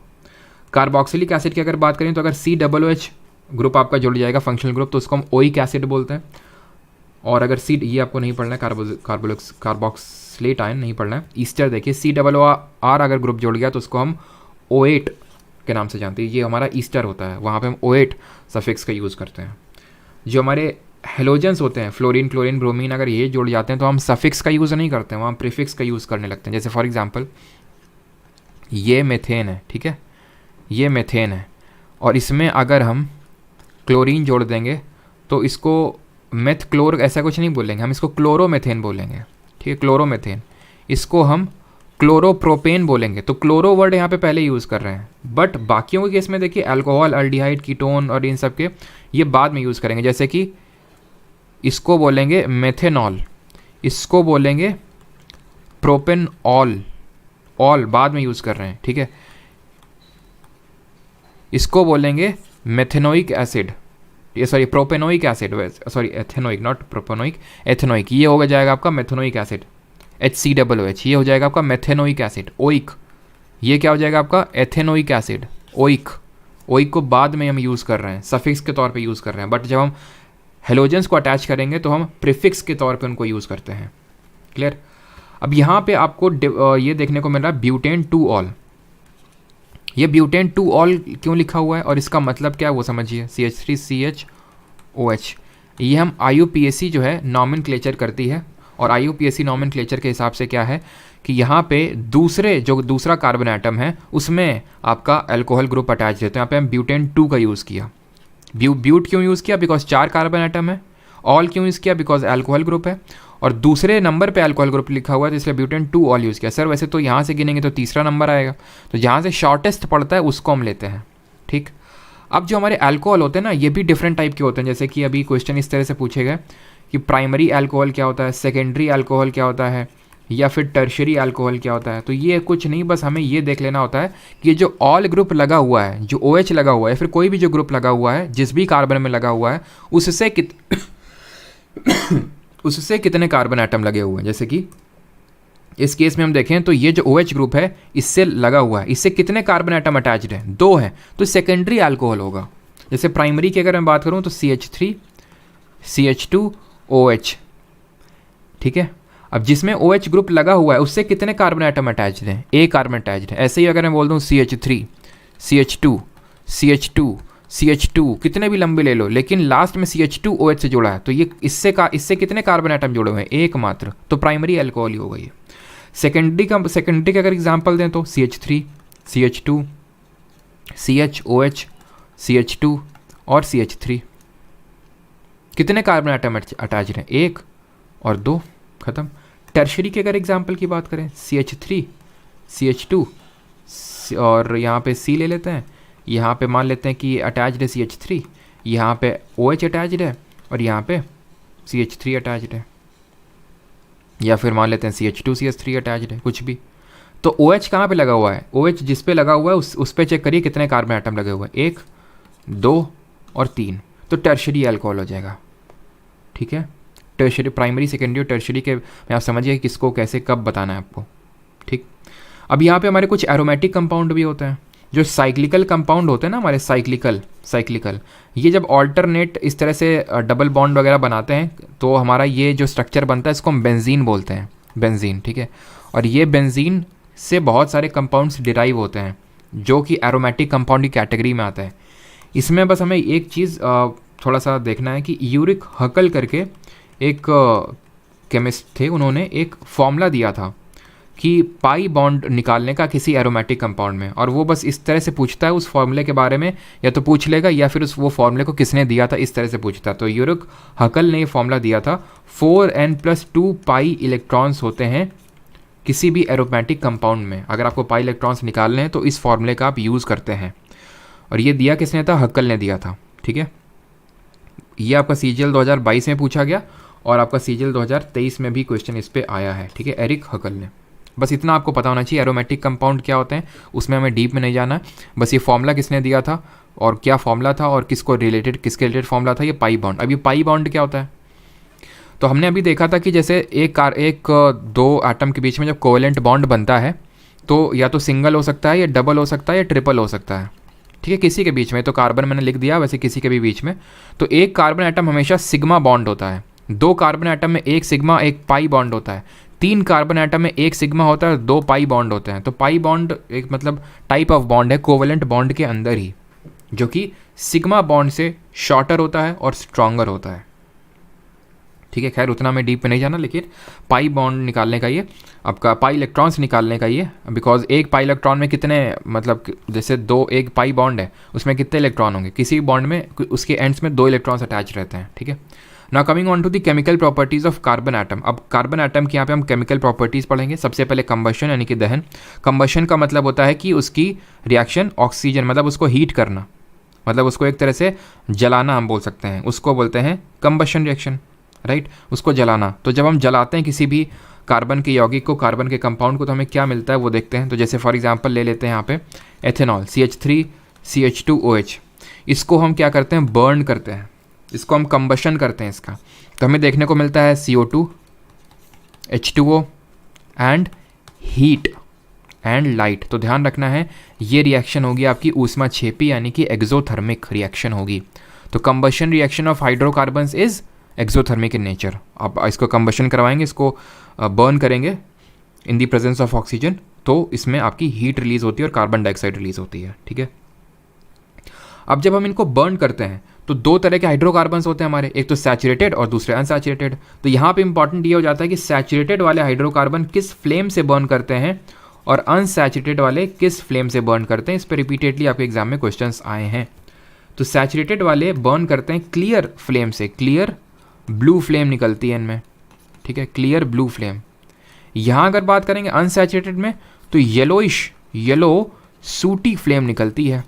[SPEAKER 1] कार्बोक्सिलिक एसिड की अगर बात करें तो अगर COOH ग्रुप आपका जुड़ जाएगा फंक्शनल ग्रुप तो उसको हम ओइक एसिड बोलते हैं। और अगर ये आपको नहीं पढ़ना है, कार्बोक्सिलेट आयन नहीं पढ़ना है। ईस्टर देखिए COOR अगर ग्रुप जुड़ गया तो उसको हम O8 के नाम से जानते हैं, ये हमारा ईस्टर होता है, वहाँ पे हम O8 सफिक्स का यूज़ करते हैं। जो हमारे हेलोजेंस होते हैं, फ्लोरीन क्लोरीन ब्रोमीन, अगर ये जुड़ जाते हैं तो हम सफिक्स का यूज़ नहीं करते हैं, वहाँ हम प्रीफिक्स का यूज़ करने लगते हैं। जैसे फॉर एग्जांपल ये मेथेन है, ठीक है, ये मेथेन है और इसमें अगर हम क्लोरीन जोड़ देंगे तो इसको मेथ क्लोर ऐसा कुछ नहीं बोलेंगे, हम इसको क्लोरोमेथेन बोलेंगे, ठीक है, क्लोरोमेथेन। इसको हम क्लोरोप्रोपेन बोलेंगे। तो क्लोरो वर्ड यहाँ पे पहले यूज़ कर रहे हैं, बट बाकियों के केस में देखिए अल्कोहल, अल्डिहाइड, कीटोन और इन सब के ये बाद में यूज़ करेंगे। जैसे कि इसको बोलेंगे मेथेनॉल, इसको बोलेंगे प्रोपेनॉल, ऑल बाद में यूज़ कर रहे हैं, ठीक है। इसको बोलेंगे मेथेनोइक एसिड, ये sorry propanoic acid, sorry ethanoic, not propanoic, ethanoic. ये हो जाएगा आपका मेथेनोइक एसिड, HCOOH। ये हो जाएगा आपका मेथेनोइक एसिड, ओइक। ये क्या हो जाएगा आपका एथेनोइक एसिड, ओइक। ओइक को बाद में हम यूज़ कर रहे हैं, सफिक्स के तौर पे यूज़ कर रहे हैं, बट जब हम हेलोजेंस को अटैच करेंगे तो हम प्रीफिक्स के तौर पे उनको यूज़ करते हैं। क्लियर? अब यहाँ पे आपको ये देखने को मिल रहा है ब्यूटेन 2 ऑल। ये ब्यूटेन 2 ऑल क्यों लिखा हुआ है और इसका मतलब क्या है वो समझिए। CH3CHOH ये हम IUPAC जो है नॉमेनक्लेचर करती है, और IUPAC नॉमेनक्लेचर के हिसाब से क्या है कि यहाँ पे दूसरा कार्बन एटम है उसमें आपका अल्कोहल ग्रुप अटैच रहते हैं। यहाँ पे हम ब्यूटेन 2 का यूज़ किया। ब्यूट क्यों यूज़ किया, बिकॉज 4 कार्बन एटम है। ऑल क्यों यूज़ किया, बिकॉज अल्कोहल ग्रुप है और दूसरे नंबर पे अल्कोहल ग्रुप लिखा हुआ है तो इसलिए ब्यूटेन 2 ऑल यूज़ किया। सर वैसे तो यहाँ से गिनेंगे तो तीसरा नंबर आएगा, तो जहाँ से शॉर्टेस्ट पड़ता है उसको हम लेते हैं, ठीक। अब जो हमारे अल्कोहल होते हैं ना, ये भी डिफरेंट टाइप के होते हैं। जैसे कि अभी क्वेश्चन इस तरह से पूछे गए कि प्राइमरी अल्कोहल क्या होता है, सेकेंडरी अल्कोहल क्या होता है, या फिर टर्शरी अल्कोहल क्या होता है। तो ये कुछ नहीं, बस हमें ये देख लेना होता है कि जो ऑल ग्रुप लगा हुआ है, जो OH लगा हुआ है, फिर कोई भी जो ग्रुप लगा हुआ है जिस भी कार्बन में लगा हुआ है, उससे कितने कार्बन एटम लगे हुए हैं। जैसे कि इस केस में हम देखें तो ये जो OH ग्रुप है इससे लगा हुआ है, इससे कितने कार्बन एटम अटैच्ड है, 2 है, तो सेकेंडरी अल्कोहल होगा। जैसे प्राइमरी की अगर मैं बात करूं तो CH3 CH2 OH, ठीक है। अब जिसमें OH ग्रुप लगा हुआ है उससे कितने कार्बन एटम अटैच्ड हैं, 1 कार्बन अटैच्ड है। ऐसे ही अगर मैं बोल दूं CH3 CH2 CH2 CH2, कितने भी लंबे ले लो, लेकिन लास्ट में CH2 OH से जुड़ा है, तो ये इससे कितने कार्बन एटम जुड़े हुए हैं, 1 मात्र, तो प्राइमरी अल्कोहल ही होगा ये। सेकेंडरी का अगर एग्जांपल दें तो CH3 CH2 CHOH CH2 और CH3, कितने कार्बन एटम अटैच्ड हैं, 1 और 2, खत्म। टर्शरी के अगर एग्जांपल की बात करें CH3 CH2 और यहाँ पे C ले लेते हैं, यहाँ पे मान लेते हैं कि अटैच्ड है CH3, यहाँ पे OH अटैच्ड है और यहाँ पे CH3 अटैच्ड है, या फिर मान लेते हैं CH2 CH3 अटैच्ड है, कुछ भी। तो OH कहाँ पे लगा हुआ है, OH जिस पे लगा हुआ है उस पे चेक करिए कितने कार्बन एटम लगे हुए हैं, 1 2 और 3, तो टर्शरी अल्कोहल हो जाएगा, ठीक है। टर्शरी, प्राइमरी, सेकेंडरी और टर्शरी के में आप समझिए किसको कैसे कब बताना है आपको, ठीक। अब यहाँ पे हमारे कुछ एरोमेटिक कंपाउंड भी होते हैं, जो साइक्लिकल कंपाउंड होते हैं ना हमारे, साइक्लिकल, ये जब ऑल्टरनेट इस तरह से डबल बॉन्ड वगैरह बनाते हैं तो हमारा ये जो स्ट्रक्चर बनता है इसको हम बेंजीन बोलते हैं, बेंजीन, ठीक है। और ये बेंजीन से बहुत सारे कंपाउंड्स डिराइव होते हैं जो कि एरोमेटिक कंपाउंड की कैटेगरी में आता है। इसमें बस हमें एक चीज़ थोड़ा सा देखना है कि यूरिक हकल करके एक केमिस्ट थे, उन्होंने एक फॉर्मूला दिया था कि पाई बॉन्ड निकालने का किसी एरोमेटिक कंपाउंड में, और वो बस इस तरह से पूछता है उस फॉर्मूले के बारे में, या तो पूछ लेगा या फिर वो फॉर्मूले को किसने दिया था इस तरह से पूछता है। तो यूरिक हकल ने ये फॉर्मूला दिया था, 4n+2 पाई इलेक्ट्रॉन्स होते हैं किसी भी एरोमेटिक कंपाउंड में। अगर आपको पाई इलेक्ट्रॉन्स निकालने हैं तो इस फॉर्मूले का आप यूज़ करते हैं, और ये दिया किसने था, हकल ने दिया था, ठीक है। ये आपका CGL 2022 में पूछा गया और आपका CGL 2023 में भी क्वेश्चन इस पे आया है, ठीक है, एरिक हकल ने। बस इतना आपको पता होना चाहिए एरोमेटिक कंपाउंड क्या होते हैं, उसमें हमें डीप में नहीं जाना है, बस ये फॉर्मूला किसने दिया था और क्या फॉर्मूला था और किसके रिलेटेड फॉर्मूला था, ये पाई बॉन्ड। अब ये पाई बॉन्ड क्या होता है, तो हमने अभी देखा था कि जैसे एक दो एटम के बीच में जब कोवेलेंट बॉन्ड बनता है तो या तो सिंगल हो सकता है या डबल हो सकता है या ट्रिपल हो सकता है, ठीक है, किसी के बीच में। तो कार्बन मैंने लिख दिया, वैसे किसी के भी बीच में। तो एक कार्बन एटम हमेशा सिग्मा बॉन्ड होता है, 2 कार्बन एटम में एक सिग्मा एक पाई बॉन्ड होता है, 3 कार्बन एटम में एक सिग्मा होता है और 2 पाई बॉन्ड होते हैं। तो पाई बॉन्ड एक मतलब टाइप ऑफ बॉन्ड है कोवेलेंट बॉन्ड के अंदर ही, जो कि सिग्मा बॉन्ड से शॉर्टर होता है और स्ट्रॉन्गर होता है, ठीक है। खैर उतना मैं डीप में नहीं जाना, लेकिन पाई बॉन्ड निकालने का ये आपका पाई इलेक्ट्रॉन्स निकालने का ये, बिकॉज एक पाई इलेक्ट्रॉन में कितने मतलब जैसे एक पाई बॉन्ड है उसमें कितने इलेक्ट्रॉन होंगे, किसी भी बॉन्ड में उसके एंड्स में 2 इलेक्ट्रॉन्स अटैच रहते हैं, ठीक है। Now coming on to the chemical properties of carbon atom. अब कार्बन एटम के यहाँ पे हम केमिकल प्रॉपर्टीज़ पढ़ेंगे। सबसे पहले कंबशन यानी कि दहन। कंबशन का मतलब होता है कि उसकी रिएक्शन ऑक्सीजन, मतलब उसको हीट करना, मतलब उसको एक तरह से जलाना हम बोल सकते हैं, उसको बोलते हैं कंबशन रिएक्शन, राइट, उसको जलाना। तो जब हम जलाते हैं किसी भी कार्बन के यौगिक को, कार्बन के कंपाउंड को, तो हमें क्या मिलता है वो देखते हैं। तो जैसे फॉर एग्जांपल ले लेते हैं यहाँ पे एथेनॉल CH3 CH2 OH, इसको हम क्या करते हैं, बर्न करते हैं, इसको हम कंबशन करते हैं इसका, तो हमें देखने को मिलता है CO2 H2O and heat and light. तो ध्यान रखना है ये रिएक्शन होगी आपकी ऊष्माक्षेपी यानी कि एक्सोथर्मिक रिएक्शन होगी। तो combustion reaction of hydrocarbons is exothermic in nature. आप इसको कंबशन करवाएंगे, इसको बर्न करेंगे in the presence of oxygen, तो इसमें आपकी हीट रिलीज होती है और कार्बन डाइऑक्साइड रिलीज होती है, ठीक है। अब जब हम इनको बर्न करते हैं तो 2 तरह के हाइड्रोकार्बन्स होते हैं हमारे, एक तो सैचुरेटेड और दूसरे अनसैचुरेटेड। तो यहाँ पे इंपॉर्टेंट ये हो जाता है कि सैचुरेटेड वाले हाइड्रोकार्बन किस फ्लेम से बर्न करते हैं और अनसैचुरेटेड वाले किस फ्लेम से बर्न करते हैं। इस पर रिपीटेडली आपके एग्जाम में क्वेश्चंस आए हैं। तो सैचुरेटेड वाले बर्न करते हैं क्लियर फ्लेम से, क्लियर ब्लू फ्लेम निकलती है इनमें, ठीक है, क्लियर ब्लू फ्लेम। यहाँ अगर बात करेंगे अनसैचुरेटेड में तो येलो सूटी फ्लेम निकलती है।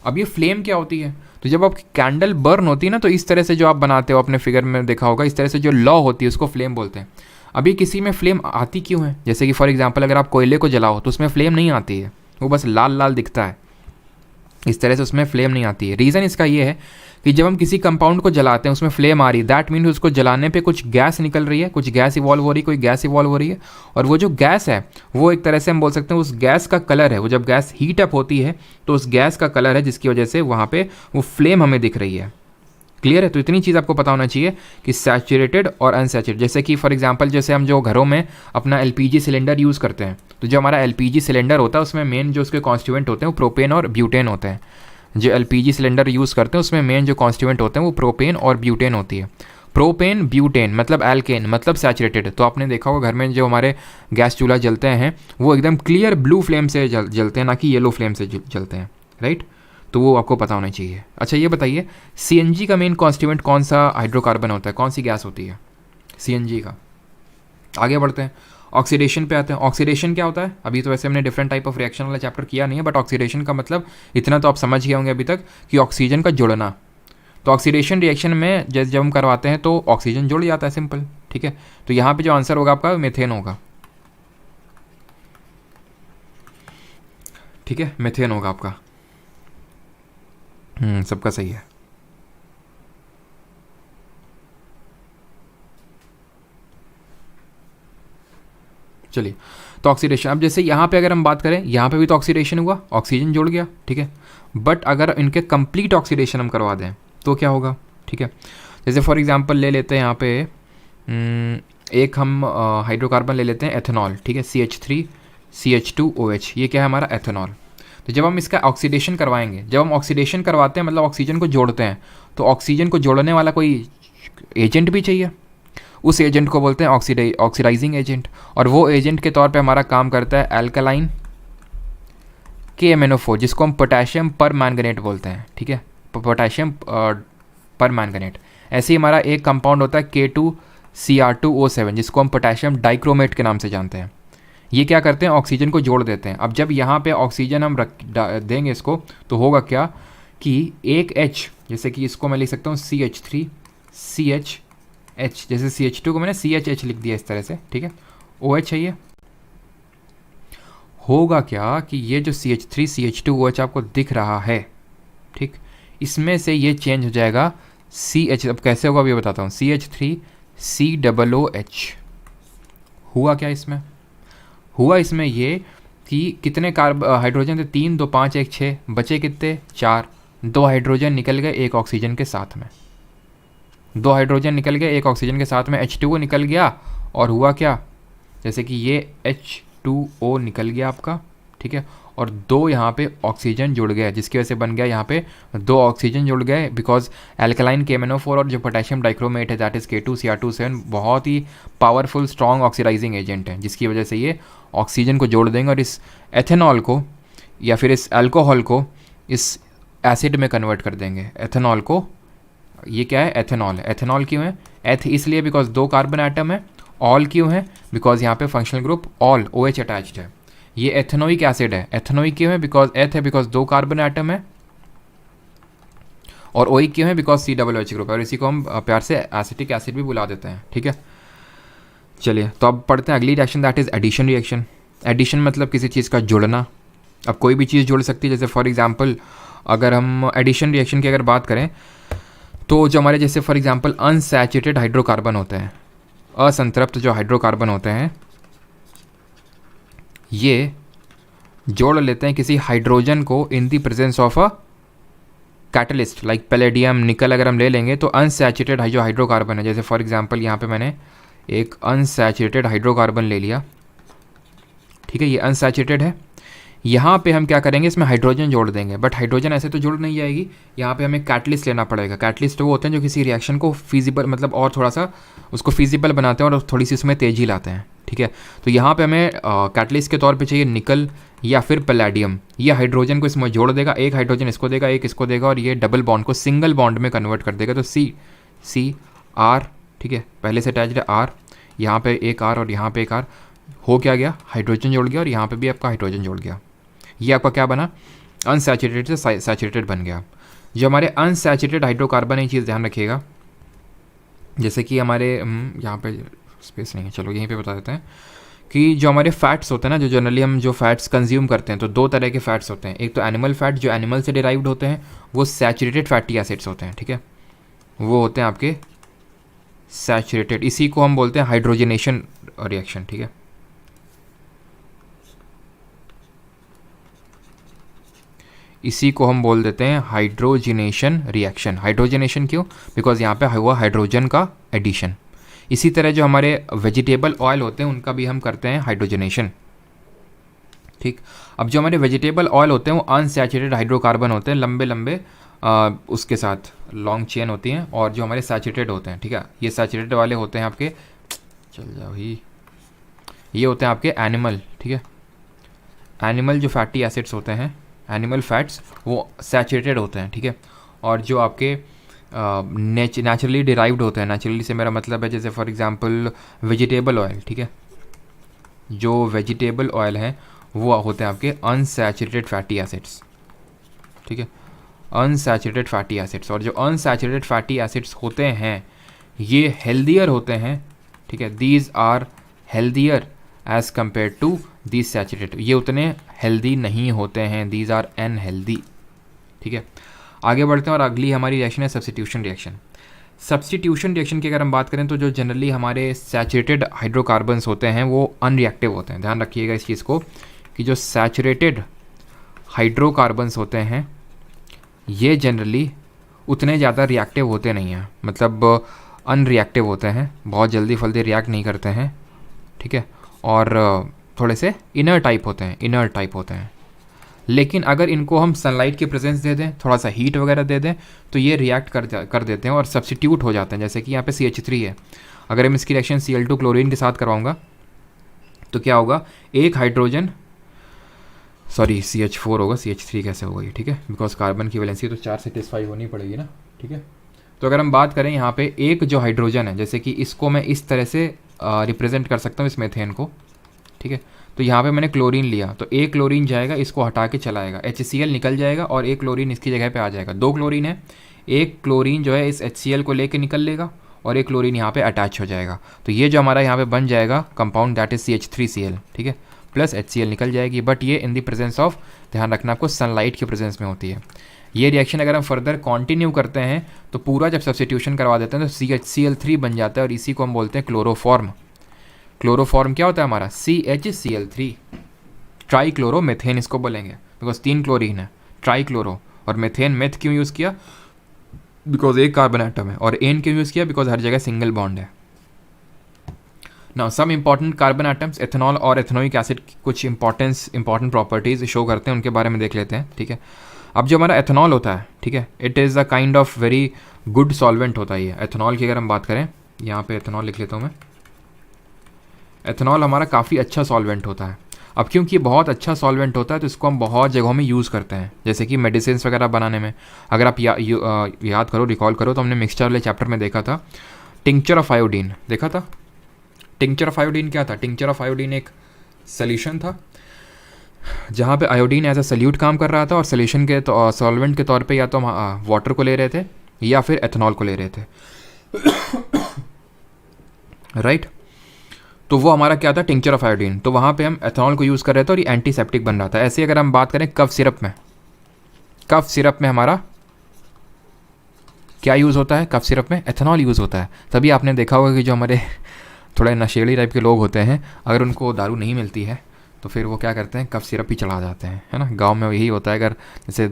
[SPEAKER 1] अब ये फ्लेम क्या होती है, तो जब आपकी कैंडल बर्न होती है ना, तो इस तरह से जो आप बनाते हो अपने फिगर में देखा होगा, इस तरह से जो लौ होती है उसको फ्लेम बोलते हैं। अभी किसी में फ्लेम आती क्यों है? जैसे कि फॉर एग्जांपल अगर आप कोयले को जलाओ तो उसमें फ्लेम नहीं आती है, वो बस लाल लाल दिखता है, इस तरह से उसमें फ्लेम नहीं आती है। रीज़न इसका ये है कि जब हम किसी कंपाउंड को जलाते हैं उसमें फ्लेम आ रही है, दैट मीन्स उसको जलाने पे कुछ गैस निकल रही है, कुछ गैस इवॉल्व हो रही है, कोई गैस इवॉल्व हो रही है, और वो जो गैस है वो एक तरह से हम बोल सकते हैं उस गैस का कलर है। वो जब गैस हीट अप होती है तो उस गैस का कलर है जिसकी वजह से वहाँ पे वो फ्लेम हमें दिख रही है। क्लियर है? तो इतनी चीज़ आपको पता होना चाहिए कि सैचुरेटेड और अनसैचुरेटेड। जैसे कि फॉर एग्जांपल जैसे हम जो घरों में अपना एलपीजी सिलेंडर यूज़ करते हैं, तो जो हमारा एलपीजी सिलेंडर होता है उसमें मेन जो उसके कॉन्स्टिट्यूएंट होते हैं वो प्रोपेन और ब्यूटेन होते हैं। जो एलपीजी सिलेंडर यूज़ करते हैं उसमें मेन जो कॉन्स्टिट्यूएंट होते हैं वो प्रोपेन और ब्यूटेन होती है। प्रोपेन ब्यूटेन मतलब एल्केन मतलब सैचुरेटेड। तो आपने देखा होगा घर में जो हमारे गैस चूल्हा जलते हैं वो एकदम क्लियर ब्लू फ्लेम से जलते हैं, ना कि येलो फ्लेम से जलते हैं, राइट? तो वो आपको पता होना चाहिए। अच्छा ये बताइए सीएनजी का मेन कॉन्स्टिट्यूएंट कौन सा हाइड्रोकार्बन होता है, कौन सी गैस होती है सीएनजी का? आगे बढ़ते हैं, ऑक्सीडेशन पे आते हैं। ऑक्सीडेशन क्या होता है? अभी तो वैसे हमने डिफरेंट टाइप ऑफ रिएक्शन वाला चैप्टर किया नहीं है, बट ऑक्सीडेशन का मतलब इतना तो आप समझ गए होंगे अभी तक कि ऑक्सीजन का जुड़ना। तो ऑक्सीडेशन रिएक्शन में जब हम करवाते हैं तो ऑक्सीजन जुड़ जाता है, सिंपल, ठीक है? तो यहाँ पे जो आंसर होगा आपका मीथेन होगा, ठीक है? मीथेन होगा आपका। सबका सही है। चलिए, तो ऑक्सीडेशन, अब जैसे यहाँ पे अगर हम बात करें, यहाँ पे भी तो ऑक्सीडेशन हुआ, ऑक्सीजन जुड़ गया, ठीक है? बट अगर इनके कंप्लीट ऑक्सीडेशन हम करवा दें तो क्या होगा, ठीक है? जैसे फॉर एग्जांपल ले लेते हैं यहाँ पे एक हम हाइड्रोकार्बन ले लेते हैं एथेनॉल, ठीक है? CH3CH2OH, ये क्या है हमारा एथेनॉल। तो जब हम इसका ऑक्सीडेशन करवाएंगे, जब हम ऑक्सीडेशन करवाते हैं मतलब ऑक्सीजन को जोड़ते हैं, तो ऑक्सीजन को जोड़ने वाला कोई एजेंट भी चाहिए। उस एजेंट को बोलते हैं ऑक्सीडाइजिंग एजेंट, और वो एजेंट के तौर पे हमारा काम करता है अल्कलाइन KMnO4, जिसको हम पोटेशियम पर मैंगनेट बोलते हैं, ठीक है? पोटेशियम पर मैंगनेट। ऐसे ही हमारा एक कंपाउंड होता है K2Cr2O7, जिसको हम पोटेशियम डाइक्रोमेट के नाम से जानते हैं। ये क्या करते हैं, ऑक्सीजन को जोड़ देते हैं। अब जब यहाँ पे ऑक्सीजन हम देंगे इसको, तो होगा क्या कि एक H, जैसे कि इसको मैं लिख सकता हूँ CH3CH, जैसे CH2 को मैंने CHH लिख दिया इस तरह से, ठीक है? OH है ये। होगा क्या कि ये जो CH3CH2OH आपको दिख रहा है, ठीक, इसमें से ये चेंज हो जाएगा CH। अब कैसे होगा ये बताता हूँ, CH3COOH। हुआ क्या इसमें? हुआ इसमें ये कि कितने हाइड्रोजन थे, 3 2 5 1 6, बचे कितने, 4। 2 हाइड्रोजन निकल गए एक ऑक्सीजन के साथ में, 2 हाइड्रोजन निकल गए एक ऑक्सीजन के साथ में, H2O निकल गया, और हुआ क्या, जैसे कि ये H2O निकल गया आपका, ठीक है? और 2 यहाँ पे ऑक्सीजन जुड़ गया, जिसकी वजह से बन गया यहाँ पे 2 ऑक्सीजन जुड़ गए, बिकॉज एल्कलाइन KMnO4 और जो पोटेशियम डाइक्रोमेट है दैट इज़ K2Cr2O7 बहुत ही पावरफुल स्ट्रॉन्ग ऑक्सीडाइजिंग एजेंट है, जिसकी वजह से ये ऑक्सीजन को जोड़ देंगे और इस एथेनॉल को या फिर इस अल्कोहल को इस एसिड में कन्वर्ट कर देंगे। एथेनॉल को, ये क्या है, एथेनॉल है। एथेनॉल क्यों है, एथ इसलिए बिकॉज 2 कार्बन एटम है। ऑल क्यों है, बिकॉज यहाँ पे functional group all OH attached है। ये एथेनोइक एसिड है। एथेनोइक क्यों है, बिकॉज एथ है, बिकॉज 2 कार्बन एटम है। और ओइक क्यों है, बिकॉज COOH ग्रुप है, और इसी को हम प्यार से एसिटिक एसिड भी बुला देते हैं, ठीक है? चलिए, तो अब पढ़ते हैं अगली reaction, that is addition reaction. Addition मतलब किसी चीज़ का जुड़ना। अब कोई भी चीज़ जुड़ सकती है, जैसे फॉर एग्जाम्पल अगर हम एडिशन रिएक्शन की अगर बात करें तो जो हमारे जैसे फॉर एग्जांपल अनसैचुरेटेड हाइड्रोकार्बन होते हैं, असंतृप्त जो हाइड्रोकार्बन होते हैं, ये जोड़ लेते हैं किसी हाइड्रोजन को in the presence of a catalyst like palladium, निकल अगर हम ले लेंगे तो अनसैचुरेटेड जो हाइड्रोकार्बन है, जैसे फॉर एग्जांपल यहाँ पे मैंने एक अनसैचुरेटेड हाइड्रोकार्बन ले लिया, ठीक है? ये अनसैचुरेटेड है। यहाँ पे हम क्या करेंगे, इसमें हाइड्रोजन जोड़ देंगे, बट हाइड्रोजन ऐसे तो जुड़ नहीं जाएगी, यहाँ पे हमें कैटलिस्ट लेना पड़ेगा। कैटलिस्ट वो होते हैं जो किसी रिएक्शन को फिजिबल मतलब और थोड़ा सा उसको फिजिबल बनाते हैं और थोड़ी सी उसमें तेज़ी लाते हैं, ठीक है? तो यहाँ पे हमें कैटलिस्ट के तौर पे चाहिए निकल या फिर पैलेडियम। ये हाइड्रोजन को इसमें जोड़ देगा, एक हाइड्रोजन इसको देगा, एक इसको देगा, और ये डबल बॉन्ड को सिंगल बॉन्ड में कन्वर्ट कर देगा। तो CR, ठीक है, पहले से अटैच्ड है R, यहाँ पे एक R और यहाँ पे एक R, हो क्या गया, हाइड्रोजन जोड़ गया, और यहाँ पे भी आपका हाइड्रोजन जोड़ गया। ये आपका क्या बना, अनसैचुरेटेड से सैचुरेटेड बन गया। जो हमारे अनसैचुरेटेड हाइड्रोकार्बन है, ये चीज़ ध्यान रखिएगा, जैसे कि हमारे यहाँ पे स्पेस नहीं है, चलो यहीं पे बता देते हैं कि जो हमारे फैट्स होते हैं ना, जो जनरली हम जो फैट्स कंज्यूम करते हैं, तो दो तरह के फैट्स होते हैं। एक तो एनिमल फैट जो एनिमल से डिराइव्ड होते हैं, वो सैचुरेटेड फैटी एसिड्स होते हैं, ठीक है, वो होते हैं आपके सैचुरेटेड, इसी को हम बोलते हैं हाइड्रोजनेशन रिएक्शन, ठीक है। इसी को हम बोल देते हैं हाइड्रोजनेशन रिएक्शन। हाइड्रोजनेशन क्यों? बिकॉज यहाँ पे हुआ हाइड्रोजन का एडिशन। इसी तरह जो हमारे वेजिटेबल ऑयल होते हैं उनका भी हम करते हैं हाइड्रोजनेशन, ठीक। अब जो हमारे वेजिटेबल ऑयल होते हैं वो अनसैचुरेटेड हाइड्रोकार्बन होते हैं, लंबे लंबे उसके साथ लॉन्ग चेन होती हैं, और जो हमारे सैचुरेटेड होते हैं, ठीक है, ये सैचुरेटेड वाले होते हैं आपके, चल जाओ ही, ये होते हैं आपके एनिमल, ठीक है। एनिमल जो फैटी एसिड्स होते हैं, एनिमल फैट्स, वो सैचुरेटेड होते हैं, ठीक है। और जो आपके नेचुरली डिराइव्ड होते हैं, नेचुरली से मेरा मतलब है जैसे फॉर एग्जांपल वेजिटेबल ऑयल, ठीक है, जो वेजिटेबल ऑयल है वो होते हैं आपके अनसैचुरेटेड फैटी एसिड्स, ठीक है, अनसैचुरेटेड फैटी एसिड्स। और जो अनसैचुरेटेड फैटी एसिड्स होते हैं ये हेल्दियर होते हैं, ठीक है, these are healthier as compare to these saturated, ये उतने हेल्दी नहीं होते हैं, दीज आर अनहेल्दी, ठीक है। आगे बढ़ते हैं और अगली हमारी रिएक्शन है सब्स्टिट्यूशन रिएक्शन। सब्स्टिट्यूशन रिएक्शन की अगर हम बात करें तो जो जनरली हमारे सैचुरेटेड हाइड्रोकार्बन्स होते हैं वो अनरिएक्टिव होते हैं। ध्यान रखिएगा इस चीज़ को कि जो सैचुरेटेड हाइड्रोकार्बन्स होते हैं ये जनरली उतने ज़्यादा रिएक्टिव होते नहीं हैं, मतलब अनरिएक्टिव होते हैं, बहुत जल्दी फल्दी रिएक्ट नहीं करते हैं, ठीक है, और थोड़े से इनर टाइप होते हैं। लेकिन अगर इनको हम सनलाइट की प्रेजेंस दे दें, थोड़ा सा हीट वगैरह दे दें, तो ये रिएक्ट कर देते हैं और सब्स्टिट्यूट हो जाते हैं। जैसे कि यहाँ पे CH3 है, अगर हम इसकी रिएक्शन Cl2 क्लोरीन के साथ करवाऊंगा तो क्या होगा, एक हाइड्रोजन, सॉरी CH4 होगा, CH3 कैसे होगा ये, ठीक है, बिकॉज कार्बन की वैलेंसी तो 4 सेटिस्फाई होनी पड़ेगी ना, ठीक है। तो अगर हम बात करें यहाँ पे एक जो हाइड्रोजन है, जैसे कि इसको मैं इस तरह से रिप्रेजेंट कर सकता हूँ इस मेथेन को, ठीक है। तो यहाँ पे मैंने क्लोरीन लिया तो एक क्लोरीन जाएगा, इसको हटा के चलाएगा, HCl निकल जाएगा और एक क्लोरीन इसकी जगह पे आ जाएगा। दो क्लोरीन है, एक क्लोरीन जो है इस HCl को लेके निकल लेगा और एक क्लोरीन यहाँ पे अटैच हो जाएगा। तो ये जो हमारा यहाँ पे बन जाएगा कंपाउंड दैट इज CH3Cl, ठीक है, प्लस HCl निकल जाएगी, बट ये इन द प्रेजेंस ऑफ, ध्यान रखना आपको, सनलाइट की प्रेजेंस में होती है। ये रिएक्शन अगर हम फर्दर कंटिन्यू करते हैं तो पूरा जब सब्स्टिट्यूशन करवा देते हैं तो CHCl3 बन जाता है और इसी को हम बोलते हैं क्लोरोफॉर्म। क्लोरोफॉर्म क्या होता है हमारा, CHCl3, ट्राईक्लोरोमेथेन इसको बोलेंगे, बिकॉज 3 क्लोरीन है, ट्राईक्लोरो। और मेथेन, मेथ क्यों यूज़ किया, बिकॉज एक कार्बन एटम है, और एन क्यों यूज़ किया, बिकॉज हर जगह सिंगल बॉन्ड है। Now some important carbon atoms, ethanol और एथेनोइक एसिड कुछ इंपॉर्टेंट प्रॉपर्टीज शो करते हैं, उनके बारे में देख लेते हैं, ठीक है। अब जो हमारा एथेनॉल होता है, ठीक है, it is a kind of very good solvent होता है ये। एथेनॉल की अगर हम बात करें, यहाँ पे एथेनॉल लिख लेता हूँ मैं, एथेनॉल हमारा काफ़ी अच्छा सॉल्वेंट होता है। अब क्योंकि बहुत अच्छा सॉल्वेंट होता है तो इसको हम बहुत जगहों में यूज़ करते हैं, जैसे कि मेडिसिन वगैरह बनाने में। अगर आप याद करो, रिकॉल करो, तो हमने मिक्सचर वाले चैप्टर में देखा था टिंक्चर ऑफ आयोडीन, देखा था। टिंक्चर ऑफ आयोडीन क्या था, टिंक्चर ऑफ आयोडीन एक सोल्यूशन था जहाँ पे आयोडीन एज अ सल्यूट काम कर रहा था और सोल्यूशन के सॉल्वेंट के तौर पे या तो हम वाटर को ले रहे थे या फिर एथेनॉल को ले रहे थे, राइट। तो वो हमारा क्या था, टिंक्चर ऑफ आयोडीन। तो वहाँ पे हम एथेनॉल को यूज़ कर रहे थे और ये एंटीसेप्टिक बन रहा था। ऐसे अगर हम बात करें कफ सिरप में हमारा क्या यूज़ होता है, कफ सिरप में एथेनॉल यूज़ होता है। तभी आपने देखा होगा कि जो हमारे थोड़े नशेड़ी टाइप के लोग होते हैं, अगर उनको दारू नहीं मिलती है तो फिर वो क्या करते हैं, कफ सिरप ही चढ़ा जाते हैं, है ना। गांव में यही होता है। अगर जैसे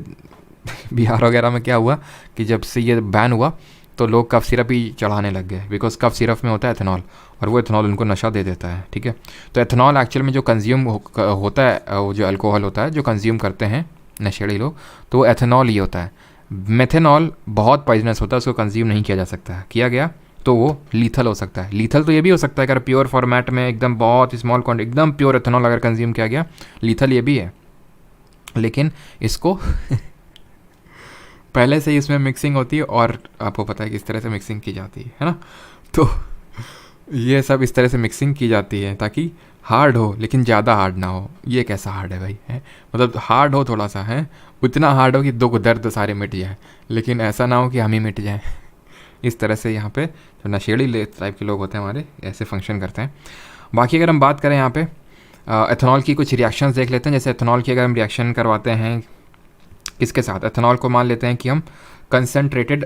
[SPEAKER 1] बिहार वगैरह में क्या हुआ कि जब से ये बैन हुआ तो लोग कफ सिरप ही चढ़ाने लग गए, बिकॉज कफ सिरप में होता है एथेनॉल और वो एथेनॉल उनको नशा दे देता है, ठीक है। तो एथेनॉल एक्चुअल में जो कंज्यूम होता है, वो जो अल्कोहल होता है जो कंज्यूम करते हैं नशेड़ी लोग, तो वो एथेनॉल ही होता है। मेथेनॉल बहुत पॉइजनस होता है, उसको कंज्यूम नहीं किया जा सकता है, किया गया तो वो लीथल हो सकता है। लीथल तो ये भी हो सकता है अगर प्योर फॉर्मेट में एकदम बहुत स्मॉल क्वांटिटी, एकदम प्योर एथेनॉल अगर कंज्यूम किया गया, लीथल ये भी है। लेकिन इसको पहले से ही इसमें मिक्सिंग होती है और आपको पता है कि इस तरह से मिक्सिंग की जाती है ना। तो ये सब इस तरह से मिक्सिंग की जाती है ताकि हार्ड हो लेकिन ज़्यादा हार्ड ना हो। ये कैसा हार्ड है भाई, है मतलब हार्ड हो थोड़ा सा, है उतना हार्ड हो कि दो को दर्द सारे मिट जाए, लेकिन ऐसा ना हो कि हम ही मिट जाएं। इस तरह से यहाँ पे जो नशेड़ी टाइप के लोग होते हैं हमारे, ऐसे फंक्शन करते हैं। बाकी अगर हम बात करें यहाँ पे एथेनॉल की कुछ रिएक्शंस देख लेते हैं। जैसे एथेनॉल की अगर हम रिएक्शन करवाते हैं किसके साथ, एथेनॉल को मान लेते हैं कि हम कंसनट्रेटेड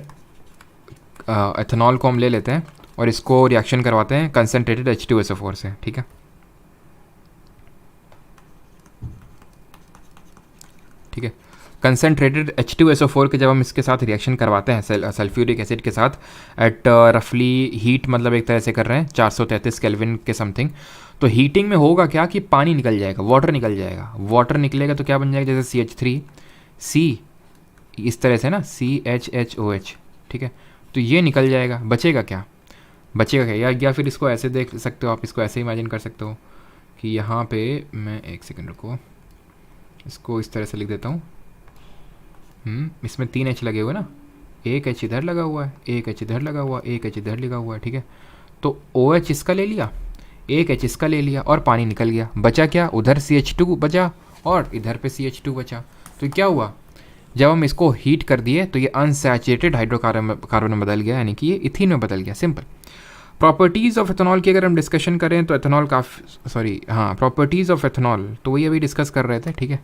[SPEAKER 1] एथेनॉल को हम ले लेते हैं और इसको रिएक्शन करवाते हैं कंसनट्रेटेड H2SO4 से, ठीक है। ठीक है, कंसनट्रेटेड H2SO4 के जब हम इसके साथ रिएक्शन करवाते हैं सल्फ्यूरिक एसिड के साथ एट रफली हीट, मतलब एक तरह से कर रहे हैं 433 केल्विन के समथिंग, तो हीटिंग में होगा क्या कि पानी निकल जाएगा, वाटर निकल जाएगा। वाटर निकलेगा तो क्या बन जाएगा, जैसे CH3C इस तरह से ना, CHHOH, ठीक है। तो ये निकल जाएगा, बचेगा क्या, बचेगा क्या, या फिर इसको ऐसे देख सकते हो आप, इसको ऐसे इमेजिन कर सकते हो कि यहाँ पे मैं एक सेकंड रुको, इसको इस तरह से लिख देता हूँ। इसमें 3 H लगे हुए ना, एक H इधर लगा हुआ है, एक H इधर लगा हुआ है, एक H इधर लगा हुआ है, ठीक है। तो OH इसका ले लिया, एक H इसका ले लिया और पानी निकल गया, बचा क्या, उधर CH2 बचा और इधर पे CH2 बचा। तो क्या हुआ, जब हम इसको हीट कर दिए तो ये अनसैचुरेटेड हाइड्रोकार्बन में बदल गया, यानी कि ये इथीन में बदल गया, सिंपल। प्रॉपर्टीज़ ऑफ एथेनॉल की अगर हम डिस्कशन करें तो एथेनॉल प्रॉपर्टीज़ ऑफ एथेनॉल, तो वही अभी डिस्कस कर रहे थे, ठीक है,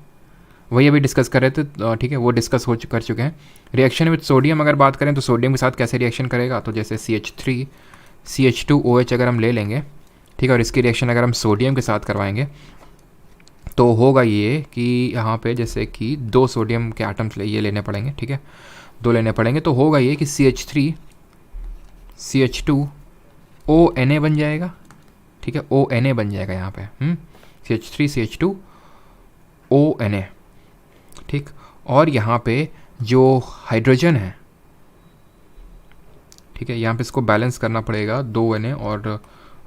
[SPEAKER 1] वही अभी डिस्कस कर रहे थे, ठीक है, वो डिस्कस कर चुके हैं। रिएक्शन विद सोडियम अगर बात करें तो सोडियम के साथ कैसे रिएक्शन करेगा, तो जैसे CH3CH2OH अगर हम ले लेंगे, ठीक है, और इसकी रिएक्शन अगर हम सोडियम के साथ करवाएंगे तो होगा ये कि यहाँ पे जैसे कि 2 सोडियम के एटम्स ये लेने पड़ेंगे, ठीक है, 2 लेने पड़ेंगे, तो होगा ये कि CH3CH2ONA बन जाएगा, ठीक है, ONA बन जाएगा यहाँ पे, CH3CH2ONA, ठीक। और यहाँ पे जो हाइड्रोजन है, ठीक है, यहाँ पे इसको बैलेंस करना पड़ेगा, 2 Na और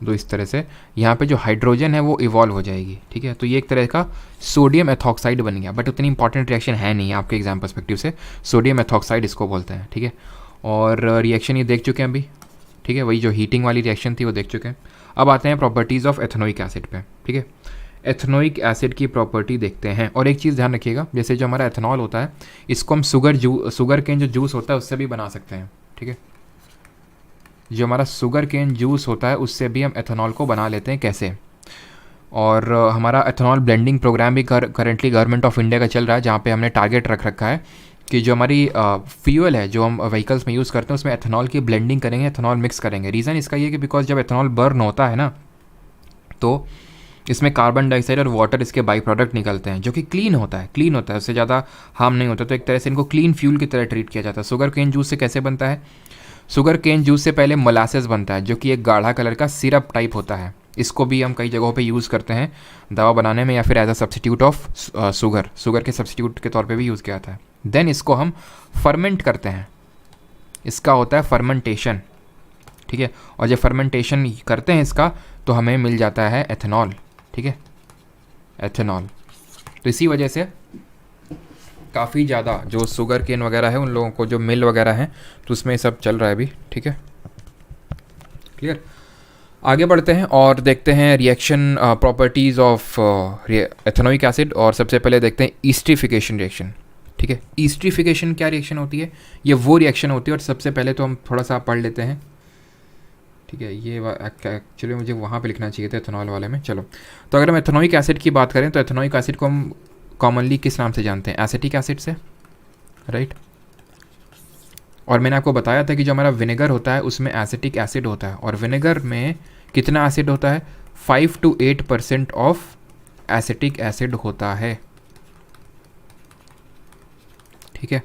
[SPEAKER 1] 2 इस तरह से, यहाँ पे जो हाइड्रोजन है वो इवॉल्व हो जाएगी, ठीक है। तो ये एक तरह का सोडियम एथॉक्साइड बन गया, बट उतनी इंपॉर्टेंट रिएक्शन है नहीं आपके एग्जाम पर्सपेक्टिव से, सोडियम एथॉक्साइड इसको बोलते हैं, ठीक है। और रिएक्शन ये देख चुके हैं अभी, ठीक है, वही जो हीटिंग वाली रिएक्शन थी वो देख चुके हैं। अब आते हैं प्रॉपर्टीज़ ऑफ एथेनोइक एसिड पे, ठीक है। एथेनोइक एसिड की प्रॉपर्टी देखते हैं, और एक चीज़ ध्यान रखिएगा, जैसे जो हमारा एथेनॉल होता है इसको हम शुगर केन जो जूस होता है उससे भी बना सकते हैं, ठीक है। जो हमारा शुगर केन जूस होता है उससे भी हम एथेनॉल को बना लेते हैं, कैसे, और हमारा एथेनॉल ब्लेंडिंग प्रोग्राम भी करेंटली गवर्नमेंट ऑफ इंडिया का चल रहा है, जहाँ पे हमने टारगेट रख रखा है कि जो हमारी फ्यूल है जो हम व्हीकल्स में यूज़ करते हैं उसमें एथेनॉल की ब्लेंडिंग करेंगे, एथेनॉल मिक्स करेंगे। रीज़न इसका ये कि बिकॉज जब एथेनॉल बर्न होता है ना तो इसमें कार्बन डाइऑक्साइड और वाटर इसके बाई प्रोडक्ट निकलते हैं, जो कि क्लीन होता है, उससे ज़्यादा हार्म नहीं होता, तो एक तरह से इनको क्लीन फ्यूल की तरह ट्रीट किया जाता है। शुगर केन जूस से कैसे बनता है, शुगर केन जूस से पहले मोलासेस बनता है, जो कि एक गाढ़ा कलर का सिरप टाइप होता है। इसको भी हम कई जगहों पे यूज़ करते हैं दवा बनाने में, या फिर as a substitute of sugar के सब्स्टिट्यूट के तौर पे भी यूज़ किया जाता है। देन इसको हम फर्मेंट करते हैं, इसका होता है फर्मेंटेशन, ठीक है। और जब फर्मेंटेशन करते हैं इसका तो हमें मिल जाता है एथेनॉल, ठीक है, एथेनॉल। तो इसी वजह से काफ़ी ज़्यादा जो शुगर केन वगैरह है उन लोगों को जो मिल वगैरह हैं तो उसमें सब चल रहा है अभी, ठीक है, क्लियर। आगे बढ़ते हैं और देखते हैं reaction properties of ethanoic acid, और सबसे पहले देखते हैं ईस्ट्रीफिकेशन रिएक्शन, ठीक है। ईस्ट्रीफिकेशन क्या रिएक्शन होती है, ये वो रिएक्शन होती है, और सबसे पहले तो हम थोड़ा सा पढ़ लेते हैं, ठीक है। ये एक्चुअली मुझे वहाँ पे लिखना चाहिए था एथेनॉल वाले में, चलो। तो अगर हम एथेनोइक एसिड की बात करें तो एथेनोइक एसिड को हम कॉमनली किस नाम से जानते हैं, एसिटिक एसिड से, राइट। और मैंने आपको बताया था कि जो हमारा विनेगर होता है उसमें एसिटिक एसिड होता है, और विनेगर में कितना एसिड होता है, 5 to 8% ऑफ एसिटिक एसिड होता है, ठीक है।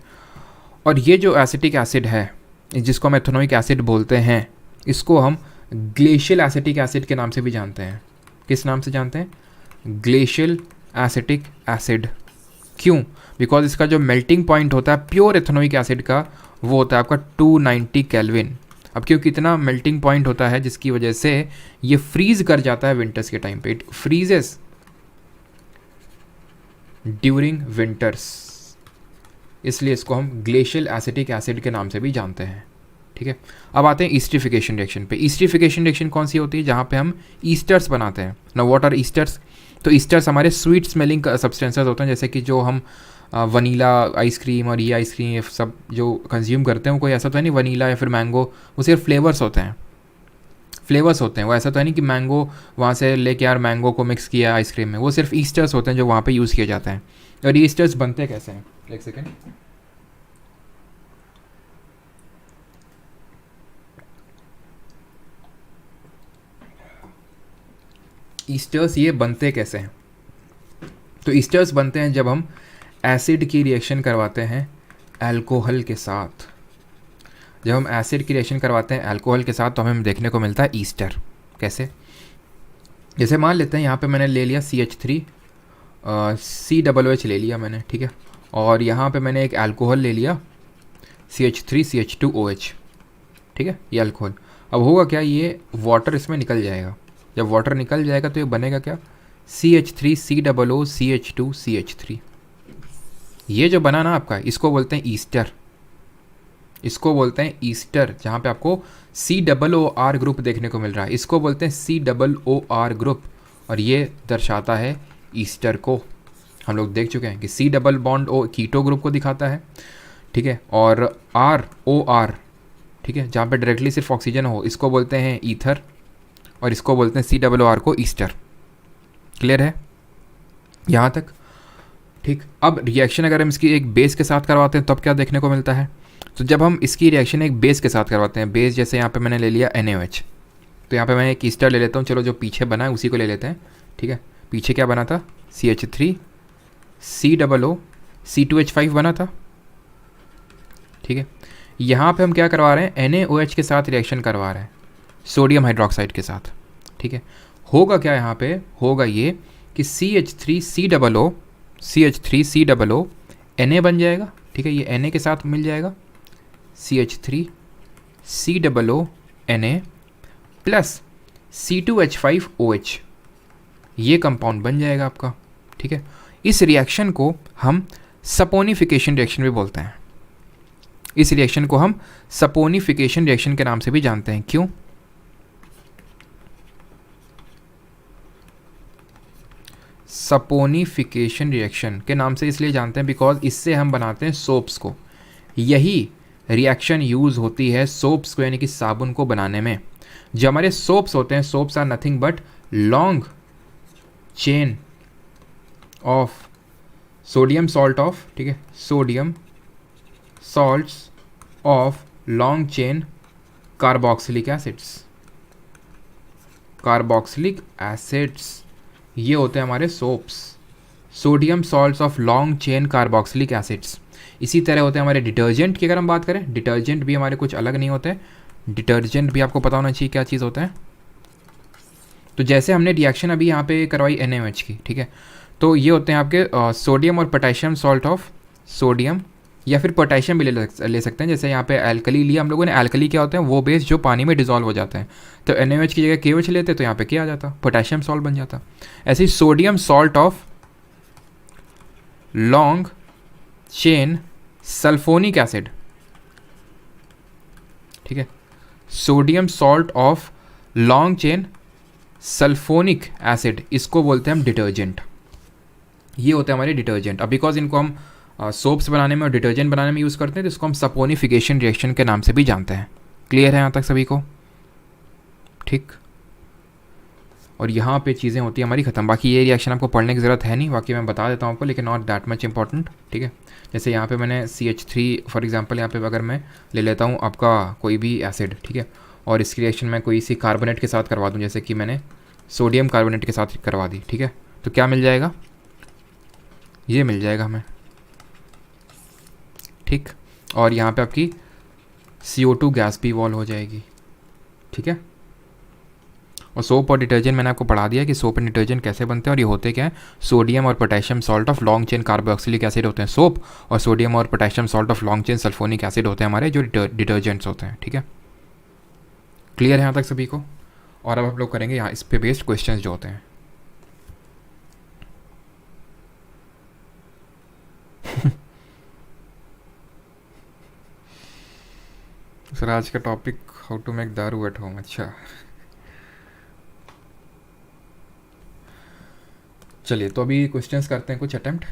[SPEAKER 1] और ये जो एसिटिक एसिड है जिसको हम एथेनोइक एसिड बोलते हैं, इसको हम ग्लेशियल एसिटिक एसिड के नाम से भी जानते हैं। किस नाम से जानते हैं, ग्लेशियल एसिटिक एसिड। क्यों, बिकॉज इसका जो मेल्टिंग पॉइंट होता है प्योर एथेनोइक एसिड का वो होता है आपका 290 केल्विन। अब क्योंकि इतना मेल्टिंग पॉइंट होता है जिसकी वजह से ये फ्रीज कर जाता है विंटर्स के टाइम पे, इट फ्रीजेस ड्यूरिंग विंटर्स, इसलिए इसको हम ग्लेशियल एसिटिक एसिड के नाम से भी जानते हैं, ठीक है। अब आते हैं ईस्ट्रीफिकेशन रिएक्शन पे। ईस्ट्रीफिकेशन रिएक्शन कौन सी होती है, जहाँ पे हम ईस्टर्स बनाते हैं ना। व्हाट आर ईस्टर्स, तो ईस्टर्स हमारे स्वीट स्मेलिंग सब्सटेंसेस होते हैं, जैसे कि जो हम वनीला आइसक्रीम और ये आइसक्रीम ये सब जो कंज्यूम करते हैं वो कोई ऐसा तो है नहीं वनीला या फिर मैंगो, वो सिर्फ फ्लेवर्स होते हैं, फ्लेवर्स होते हैं। वो ऐसा तो है नहीं कि मैंगो वहाँ से लेके यार मैंगो को मिक्स किया आइसक्रीम में, वो सिर्फ ईस्टर्स होते हैं जो वहाँ पे यूज़ किए जाते हैं। और ये ईस्टर्स बनते कैसे हैं, एक सेकेंड। ईस्टर्स ये बनते कैसे हैं? तो ईस्टर्स बनते हैं जब हम एसिड की रिएक्शन करवाते हैं अल्कोहल के साथ। जब हम एसिड की रिएक्शन करवाते हैं अल्कोहल के साथ तो हमें देखने को मिलता है ईस्टर। कैसे? जैसे मान लेते हैं यहाँ पे मैंने ले लिया CH3 COOH ले लिया मैंने, ठीक है, और यहाँ पे मैंने एक अल्कोहल ले लिया CH3CH2OH, ठीक है, ये अल्कोहल। अब होगा क्या, ये वाटर इसमें निकल जाएगा। जब वाटर निकल जाएगा तो ये बनेगा क्या, CH3COOCH2CH3। ये जो बना ना आपका, इसको बोलते हैं ईस्टर, इसको बोलते हैं ईस्टर। जहाँ पे आपको COOR ग्रुप देखने को मिल रहा है, इसको बोलते हैं COOR ग्रुप, और ये दर्शाता है ईस्टर को। हम लोग देख चुके हैं कि C double bond O keto group को दिखाता है, ठीक है, और ROR, ठीक है, जहाँ पे डायरेक्टली सिर्फ ऑक्सीजन हो, इसको बोलते हैं ईथर, और इसको बोलते हैं COOR को ईस्टर। क्लियर है यहाँ तक? ठीक। अब रिएक्शन अगर हम इसकी एक बेस के साथ करवाते हैं तब क्या देखने को मिलता है? तो जब हम इसकी रिएक्शन एक बेस के साथ करवाते हैं, बेस जैसे यहाँ पे मैंने ले लिया NaOH, तो यहाँ पे मैं एक ईस्टर ले लेता हूँ। चलो जो पीछे बना है उसी को ले लेते हैं, ठीक है। पीछे क्या बना था, CH3 COO C2H5 बना था, ठीक है। यहाँ पे हम क्या करवा रहे हैं, NaOH के साथ रिएक्शन करवा रहे हैं सोडियम हाइड्रोक्साइड के साथ, ठीक है। होगा क्या यहाँ पे, होगा ये कि CH3COO Na बन जाएगा, ठीक है, ये Na के साथ मिल जाएगा, CH3COO Na प्लस C2H5OH, ये कंपाउंड बन जाएगा आपका, ठीक है। इस रिएक्शन को हम सपोनिफिकेशन रिएक्शन भी बोलते हैं। इस रिएक्शन को हम सपोनिफिकेशन रिएक्शन के नाम से भी जानते हैं। क्यों? सपोनिफिकेशन रिएक्शन के नाम से इसलिए जानते हैं बिकॉज इससे हम बनाते हैं सोप्स को। यही रिएक्शन यूज़ होती है सोप्स को, यानी कि साबुन को बनाने में। जो हमारे सोप्स होते हैं, soaps are nothing but long chain of sodium salt of, ठीक है, sodium salts of long chain carboxylic acids, carboxylic acids, ये होते हैं हमारे soaps, sodium salts of long chain carboxylic acids. इसी तरह होते हैं हमारे डिटर्जेंट की। अगर हम बात करें, डिटर्जेंट भी हमारे कुछ अलग नहीं होते। डिटर्जेंट भी आपको पता होना चाहिए क्या चीज़ होता है। तो जैसे हमने रिएक्शन अभी यहाँ पे करवाई NaOH की, ठीक है, तो ये होते हैं आपके सोडियम और पोटेशियम सॉल्ट ऑफ सोडियम, या फिर पोटेशियम भी ले सकते हैं। जैसे यहाँ पे एल्कली लिया हम लोगों ने, एल्कली क्या होते हैं, वो बेस जो पानी में डिजॉल्व हो जाते हैं। तो NaOH की जगह KOH लेते तो यहाँ पे क्या आ जाता, पोटेशियम सॉल्ट बन जाता। ऐसे ही sodium salt of long chain sulphonic acid, ठीक है, sodium salt of long chain sulphonic acid, इसको बोलते हैं हम डिटर्जेंट। ये होते हैं हमारे डिटर्जेंट। अब बिकॉज इनको हम सोप्स बनाने में और डिटर्जेंट बनाने में यूज़ करते हैं, तो इसको हम सपोनिफिकेशन रिएक्शन के नाम से भी जानते हैं। क्लियर है यहाँ तक सभी को? ठीक। और यहाँ पे चीज़ें होती हैं हमारी ख़त्म। बाकी ये रिएक्शन आपको पढ़ने की ज़रूरत है नहीं, बाकी मैं बता देता हूँ आपको, लेकिन नॉट दैट मच इंपॉर्टेंट, ठीक है। जैसे यहाँ पे मैंने CH3 फॉर एग्जांपल, यहाँ पे अगर मैं ले लेता हूँ आपका कोई भी एसिड, ठीक है, और इसकी रिएक्शन मैं कोई सी कार्बोनेट के साथ करवा दूँ, जैसे कि मैंने सोडियम कार्बोनेट के साथ करवा दी, ठीक है, तो क्या मिल जाएगा, ये मिल जाएगा हमें, ठीक। और यहाँ पे आपकी CO2 गैस भी इवॉल्व हो जाएगी, ठीक है। और सोप और डिटर्जेंट मैंने आपको पढ़ा दिया कि सोप एंड डिटर्जेंट कैसे बनते हैं, और ये होते क्या है, सोडियम और potassium salt of long chain carboxylic acid होते हैं सोप, और सोडियम और potassium salt of long chain sulphonic acid होते हैं हमारे जो डिटर्जेंट्स होते हैं, ठीक है। क्लियर है यहाँ तक सभी को? और अब हम लोग करेंगे यहाँ इस पे बेस्ड क्वेश्चन जो होते हैं। सर आज का टॉपिक हाउ टू मेक दारू एट होम। अच्छा चलिए, तो अभी क्वेश्चंस करते हैं कुछ अटेम्प्ट।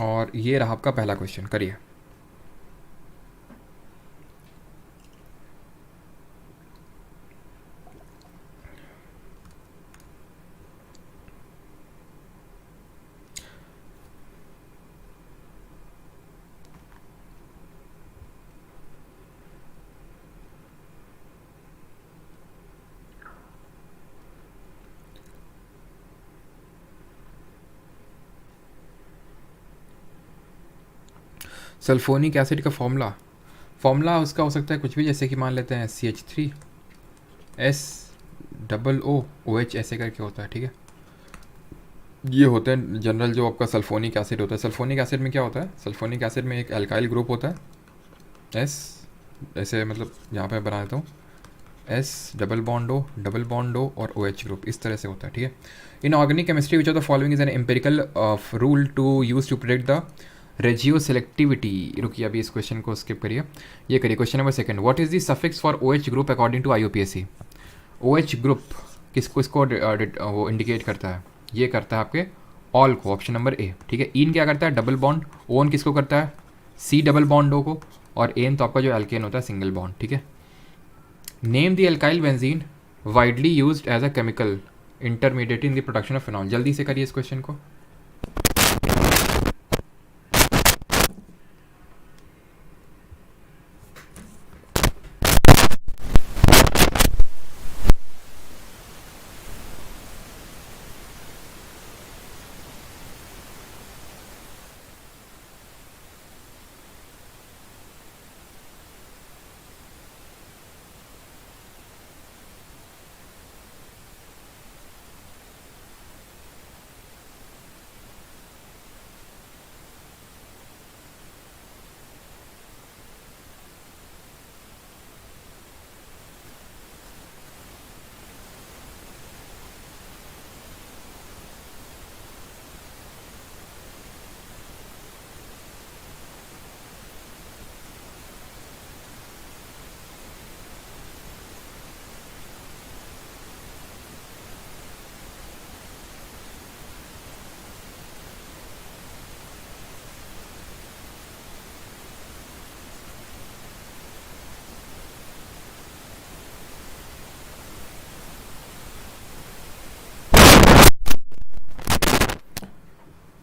[SPEAKER 1] और ये रहा आपका पहला क्वेश्चन, करिए। सल्फोनिक एसिड का फॉर्मूला उसका हो सकता है कुछ भी, जैसे कि मान लेते हैं CH3SOO ऐसे करके होता है, ठीक है। ये होते हैं जनरल जो आपका सल्फोनिक एसिड होता है। सल्फोनिक एसिड में क्या होता है, सल्फोनिक एसिड में एक एल्काइल ग्रुप होता है S, ऐसे मतलब यहाँ पे बना देता हूँ, S डबल बॉन्ड O और OH ग्रुप, इस तरह से होता है, ठीक है। In organic chemistry which of the following is an empirical rule to use to predict the regioselectivity. रुकिए अभी इस क्वेश्चन को स्किप करिए, ये करिए। Question number second, what is the suffix for OH group according to IUPAC। OH group इसको वो indicate करता है, ये करता है आपके ऑल को, ऑप्शन नंबर ए, ठीक है। इन क्या करता है, डबल बॉन्ड। ओन किसको करता है, C डबल बॉन्ड O को। और एन तो आपका जो एल्केन होता है सिंगल बॉन्ड, ठीक है। Name the alkyl benzene widely used as a chemical intermediate in the production of phenol. जल्दी से करिए इस क्वेश्चन को।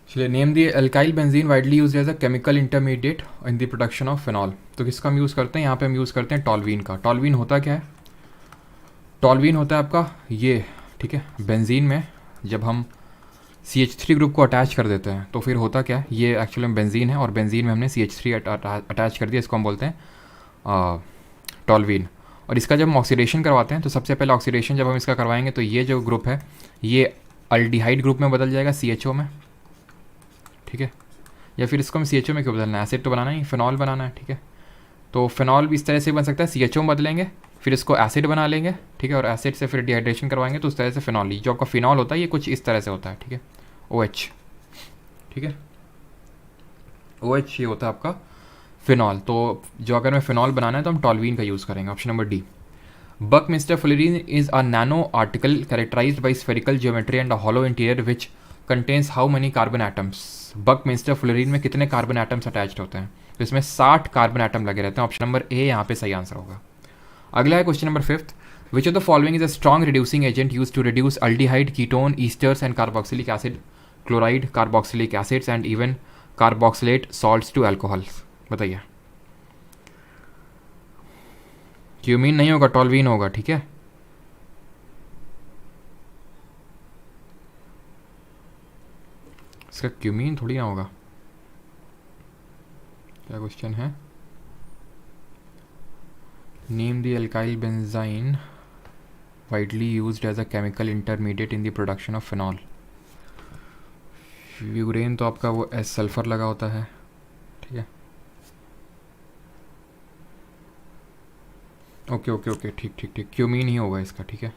[SPEAKER 1] चलिए, name the alkyl benzene widely use as a chemical intermediate in the production of phenol. तो किसका हम use करते हैं, यहाँ पे हम यूज़ करते हैं टॉल्वीन का। टॉल्वीन होता क्या है, टॉल्वीन होता है आपका ये, ठीक है। बेंजीन में जब हम CH3 ग्रुप को अटैच कर देते हैं तो फिर होता क्या है, ये एक्चुअली में बेंजीन है और बेंजीन में हमने CH3 अटैच कर दिया, इसको हम बोलते हैं टॉल्वीन। और इसका जब हम ऑक्सीडेशन करवाते हैं तो सबसे पहले ऑक्सीडेशन जब हम इसका करवाएंगे तो ये जो ग्रुप है ये अल्डिहाइड ग्रुप में बदल जाएगा, CHO में, ठीक है। या फिर इसको हम CHO में क्यों बदलना है, एसिड तो बनाना ही, फिनॉल बनाना है, ठीक है। तो फिनॉल भी इस तरह से बन सकता है, CHO में बदलेंगे, फिर इसको एसिड बना लेंगे, ठीक है। और एसिड से फिर डिहाइड्रेशन करवाएंगे तो उस तरह से फिनॉल, जो आपका फिनॉल होता है ये कुछ इस तरह से होता है, ठीक है। OH, ठीक है, OH ये होता है आपका फिनॉल। तो जो अगर हमें फिनॉल बनाना है तो हम टॉल्वीन का यूज़ करेंगे, option number D. Buckminsterfullerene is a nano article characterised by spherical geometry and a hollow interior which contains how many carbon atoms. Buckminsterfullerene में कितने कार्बन एटम्स अटैच्ड होते हैं, तो इसमें 60 कार्बन एटम लगे रहते हैं, ऑप्शन नंबर ए यहाँ पे सही आंसर होगा। अगला है question number 5th, which of the following is a strong reducing agent use to reduce aldehyde, ketone, esters and carboxylic acid, chloride, carboxylic acids and even carboxylate salts to alcohol. बताइए। Cumene नहीं होगा, टॉल्वीन होगा, ठीक है। इसका cumene थोड़ी ना होगा। क्या क्वेश्चन है, name the alkyl benzene widely used as a chemical intermediate in the production of phenol. Furan तो आपका वो एस सल्फर लगा होता है, ठीक है। ओके ओके ओके, ठीक ठीक ठीक, क्यूमीन ही होगा इसका, ठीक है।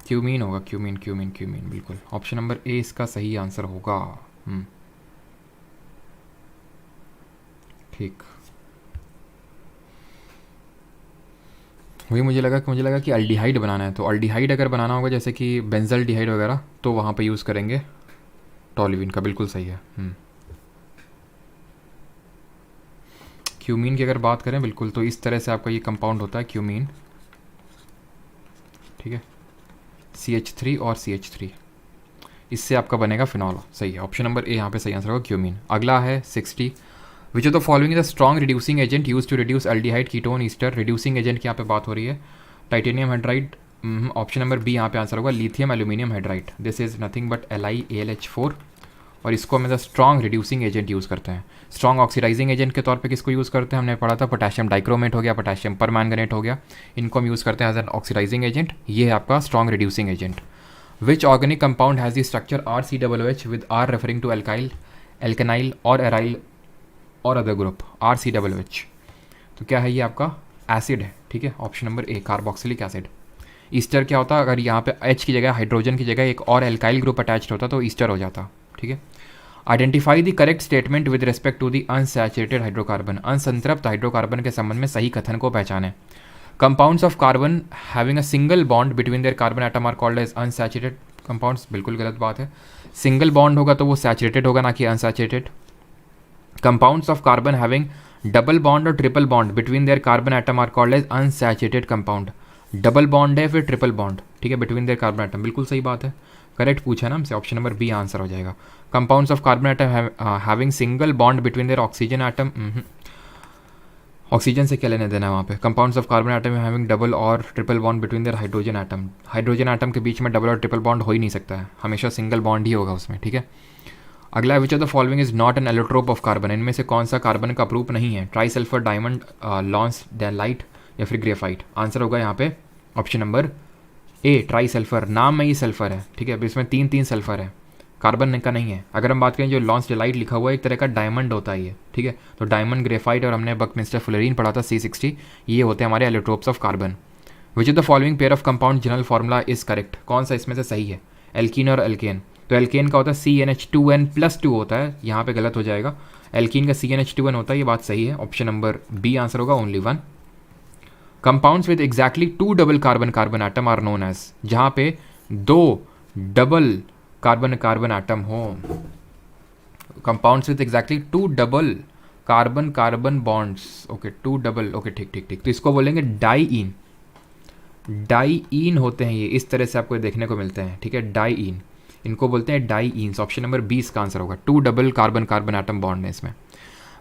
[SPEAKER 1] क्यूमीन होगा, क्यूमीन क्यूमीन क्यूमीन, बिल्कुल ऑप्शन नंबर ए इसका सही आंसर होगा। ठीक, वही मुझे लगा कि अल्डिहाइड बनाना है, तो अल्डिहाइड अगर बनाना होगा जैसे कि बेंजल डिहाइड वगैरह तो वहाँ पे यूज़ करेंगे टॉल्वीन का, बिल्कुल सही है। क्यूमीन की अगर बात करें बिल्कुल, तो इस तरह से आपका ये कंपाउंड होता है क्यूमीन, ठीक है, CH3 और CH3, इससे आपका बनेगा फिनॉल। सही है, ऑप्शन नंबर ए यहाँ पे सही आंसर होगा क्यूमीन। अगला है 60, which of the following is the strong reducing agent use to reduce aldehyde ketone ester. Reducing agent की यहाँ पे बात हो रही है, titanium hydride, option number B यहाँ पे आंसर होगा lithium aluminium hydride. This is nothing but LiAlH4, और इसको हम स्ट्रॉन्ग रिड्यूसिंग एजेंट यूज़ करते हैं। स्ट्रॉन्ग ऑक्सीडाइजिंग एजेंट के तौर पे किसको यूज़ करते हैं, हमने पढ़ा था पोटेशियम डाइक्रोमेट हो गया, पोटेशियम परमैंगनेट हो गया, इनको हम यूज़ करते हैं एज एन ऑक्सीडाइजिंग एजेंट। ये है आपका strong reducing agent. Which organic compound has the structure RCOOH with R referring to alkyl, alkenyl और एराइल और अदर ग्रुप, RCOOH। तो क्या है ये आपका एसिड है, ठीक है, ऑप्शन नंबर ए कार्बोक्सिलिक एसिड। ईस्टर क्या होता, अगर यहाँ पे H की जगह हाइड्रोजन की जगह एक और एल्काइल ग्रुप अटैच्ड होता तो ईस्टर हो जाता, ठीक है। Identify the correct statement with respect to the unsaturated hydrocarbon. अनसंतृप्त हाइड्रोकार्बन के संबंध में सही कथन को पहचानें। Compounds of carbon having a single bond between their carbon atom are called as unsaturated compounds. बिल्कुल गलत बात है, सिंगल बॉन्ड होगा तो वो सैचुरेटेड होगा, ना कि unsaturated. Compounds of carbon having double bond और triple bond between their carbon atom are called as unsaturated compound. Double bond है फिर ट्रिपल बॉन्ड, ठीक है, बिटवीन देयर कार्बन एटम, बिल्कुल सही बात है, करेक्ट पूछा ना हमसे, ऑप्शन नंबर बी आंसर हो जाएगा। Compounds of carbon atom having single bond between their oxygen atom, oxygen से क्या लेने देना है वहाँ पे। Compounds of carbon atom having double और triple bond between their hydrogen atom, hydrogen atom के बीच में डबल और ट्रिपल बॉन्ड हो ही नहीं सकता है, हमेशा सिंगल बॉन्ड ही होगा उसमें, ठीक है। अगला, which of the following is not an allotrope of carbon. इनमें से कौन सा कार्बन का प्रूफ नहीं है, tri sulphur, diamond, lonsdaleite या फिर ग्रेफाइट। आंसर होगा यहाँ पे option number A tri sulphur. नाम में ही सल्फर है, ठीक है, अब इसमें तीन सल्फर है, कार्बन का नहीं है। अगर हम बात करें जो लॉन्स डेलाइट लिखा हुआ है एक तरह का डायमंड होता है ये, ठीक है, तो डायमंड, ग्रेफाइट और हमने बकमिस्टर फुलरीन पढ़ा था C60, ये होते हैं हमारे allotropes of carbon. Which of the following pair of compound general formula is correct. कौन सा इसमें से सही है, एल्कीन और एल्केन। तो एल्केन का होता है CnH2n+2 होता है, यहाँ पे गलत हो जाएगा, एल्कीन का CnH2n होता है, ये बात सही है, ऑप्शन नंबर बी आंसर होगा only 1। Compounds with exactly 2 double carbon carbon atom are known as, जहाँ पे 2 डबल कार्बन कार्बन एटम हो, compounds with exactly 2 double carbon carbon bonds, okay 2 double, okay ठीक ठीक ठीक, तो इसको बोलेंगे डाईइन। डाईइन होते हैं ये, इस तरह से आपको देखने को मिलते हैं, ठीक है, डाईइन, इनको बोलते हैं डाईइन्स। ऑप्शन नंबर 20 का आंसर होगा, 2 double carbon carbon atom bond है इसमें।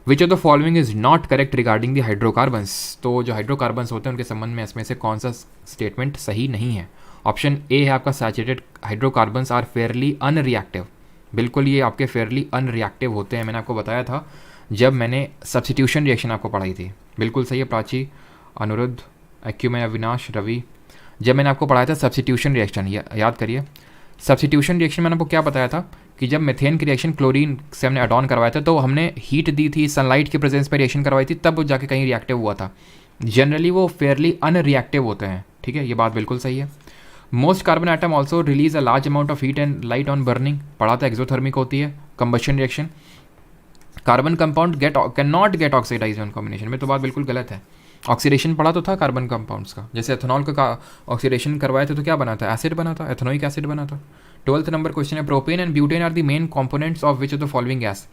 [SPEAKER 1] विच of the following is not correct regarding the hydrocarbons. तो जो हाइड्रोकार्बन्स होते हैं उनके संबंध में इसमें से कौन सा स्टेटमेंट सही नहीं है। ऑप्शन ए है आपका saturated hydrocarbons are fairly unreactive. बिल्कुल ये आपके फेयरली अनरिएक्टिव होते हैं, मैंने आपको बताया था जब मैंने सब्सटीट्यूशन रिएक्शन आपको पढ़ाई थी। बिल्कुल सही है प्राची, अनुरुद्ध, एक्यूमेन, अविनाश, रवि, जब मैंने आपको पढ़ाया था सब्सटीट्यूशन रिएक्शन, याद करिए सब्सटीट्यूशन रिएक्शन मैंने आपको क्या बताया था कि जब मेथेन की रिएक्शन क्लोरीन से हमने एड ऑन करवाया था तो हमने हीट दी थी, सनलाइट के प्रेजेंस पर रिएक्शन करवाई थी, तब वो जाके कहीं रिएक्टिव हुआ था। जनरली वो फेयरली अनरिएक्टिव होते हैं, ठीक है, ये बात बिल्कुल सही है। Most carbon item also release a large amount of heat and light on burning, पढ़ा था एक्सोथर्मिक होती है combustion reaction. Carbon compound can not get oxidise on combination में, तो बात बिल्कुल गलत है। ऑक्सीडेशन पढ़ा तो था कार्बन कंपाउंड्स का, जैसे एथेनॉल का ऑक्सीडेशन करवाए थे तो क्या बना था, एसिड बना था, एथेनोइक एसिड बना था। 12th नंबर क्वेश्चन है, propane and butane are the main components of which of the following gas.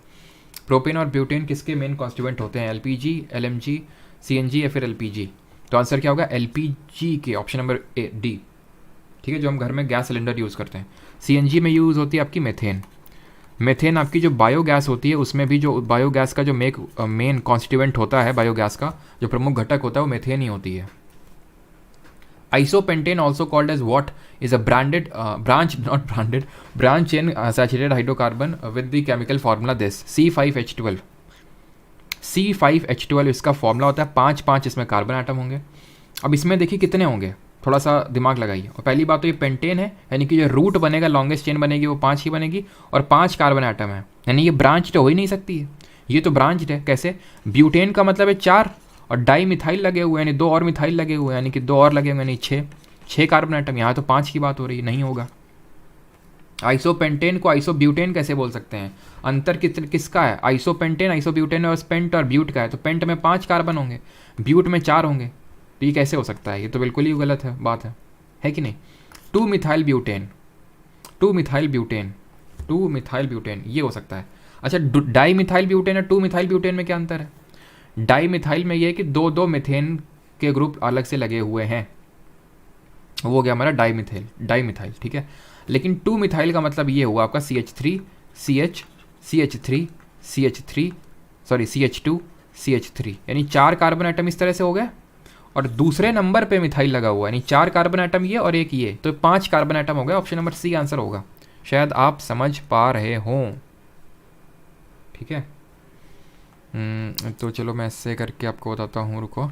[SPEAKER 1] Propane और ब्यूटेन किसके मेन कॉन्स्टिट्यूएंट होते हैं, LPG, LMG, CNG या फिर LPG। तो आंसर क्या होगा, LPG के, ऑप्शन नंबर ए डी, ठीक है, जो हम घर में गैस सिलेंडर यूज़ करते हैं। CNG में यूज़ होती है आपकी मेथेन। मेथेन आपकी जो बायोगैस होती है उसमें भी जो बायोगैस का जो मेन कॉन्स्टिट्यूएंट होता है, बायोगैस का जो प्रमुख घटक होता है वो मेथेन ही होती है। Isopentane also called as what is a branded branch in saturated hydrocarbon with the chemical formula this C5H12। C5H12 इसका फॉर्मूला होता है, 5 इसमें कार्बन आइटम होंगे। अब इसमें देखिए कितने होंगे, थोड़ा सा दिमाग लगाइए। और पहली बात तो ये पेंटेन है, यानी कि जो रूट बनेगा, लॉन्गेस्ट चेन बनेगी वो 5 ही बनेगी, और 5 कार्बन आइटम है, यानी ये ब्रांच तो हो ही नहीं सकती है, ये तो ब्रांच है। कैसे, ब्यूटेन का मतलब है 4 और डाई मिथाइल लगे हुए हैं, यानी 2 और मिथाइल लगे हुए हैं, यानी कि 2 और लगे हुए, यानी 6 कार्बन आइटम। यहाँ तो 5 की बात हो रही है, नहीं होगा। आइसोपेंटेन को आइसोब्यूटेन कैसे बोल सकते हैं, अंतर किसका है, आइसोपेंटेन आइसोब्यूटेन और पेंट और ब्यूट का है, तो पेंट में 5 कार्बन होंगे, ब्यूट में 4 होंगे, तो ये कैसे हो सकता है, ये तो बिल्कुल ही गलत है बात है कि नहीं। 2 methyl butane, 2 methyl butane, 2 methyl butane, ये हो सकता है। अच्छा, डाई मिथाइल ब्यूटेन और 2 मिथाइल ब्यूटेन में क्या अंतर है, डाई मिथाइल में ये है कि दो दो मिथेन के ग्रुप अलग से लगे हुए हैं, वो हो गया हमारा डाई मिथाइल, डाई मिथाइल, ठीक है। लेकिन टू मिथाइल का मतलब ये हुआ आपका CH3 CH CH3 CH3 sorry CH2 CH3, यानी 4 कार्बन आइटम इस तरह से हो गए और दूसरे नंबर पे मिथाइल लगा हुआ है, यानी 4 कार्बन आइटम ये और एक ये, तो 5 कार्बन आइटम हो गया। ऑप्शन नंबर सी आंसर होगा। शायद आप समझ पा रहे हों, ठीक है। तो चलो मैं ऐसे करके आपको बताता हूँ, रुको।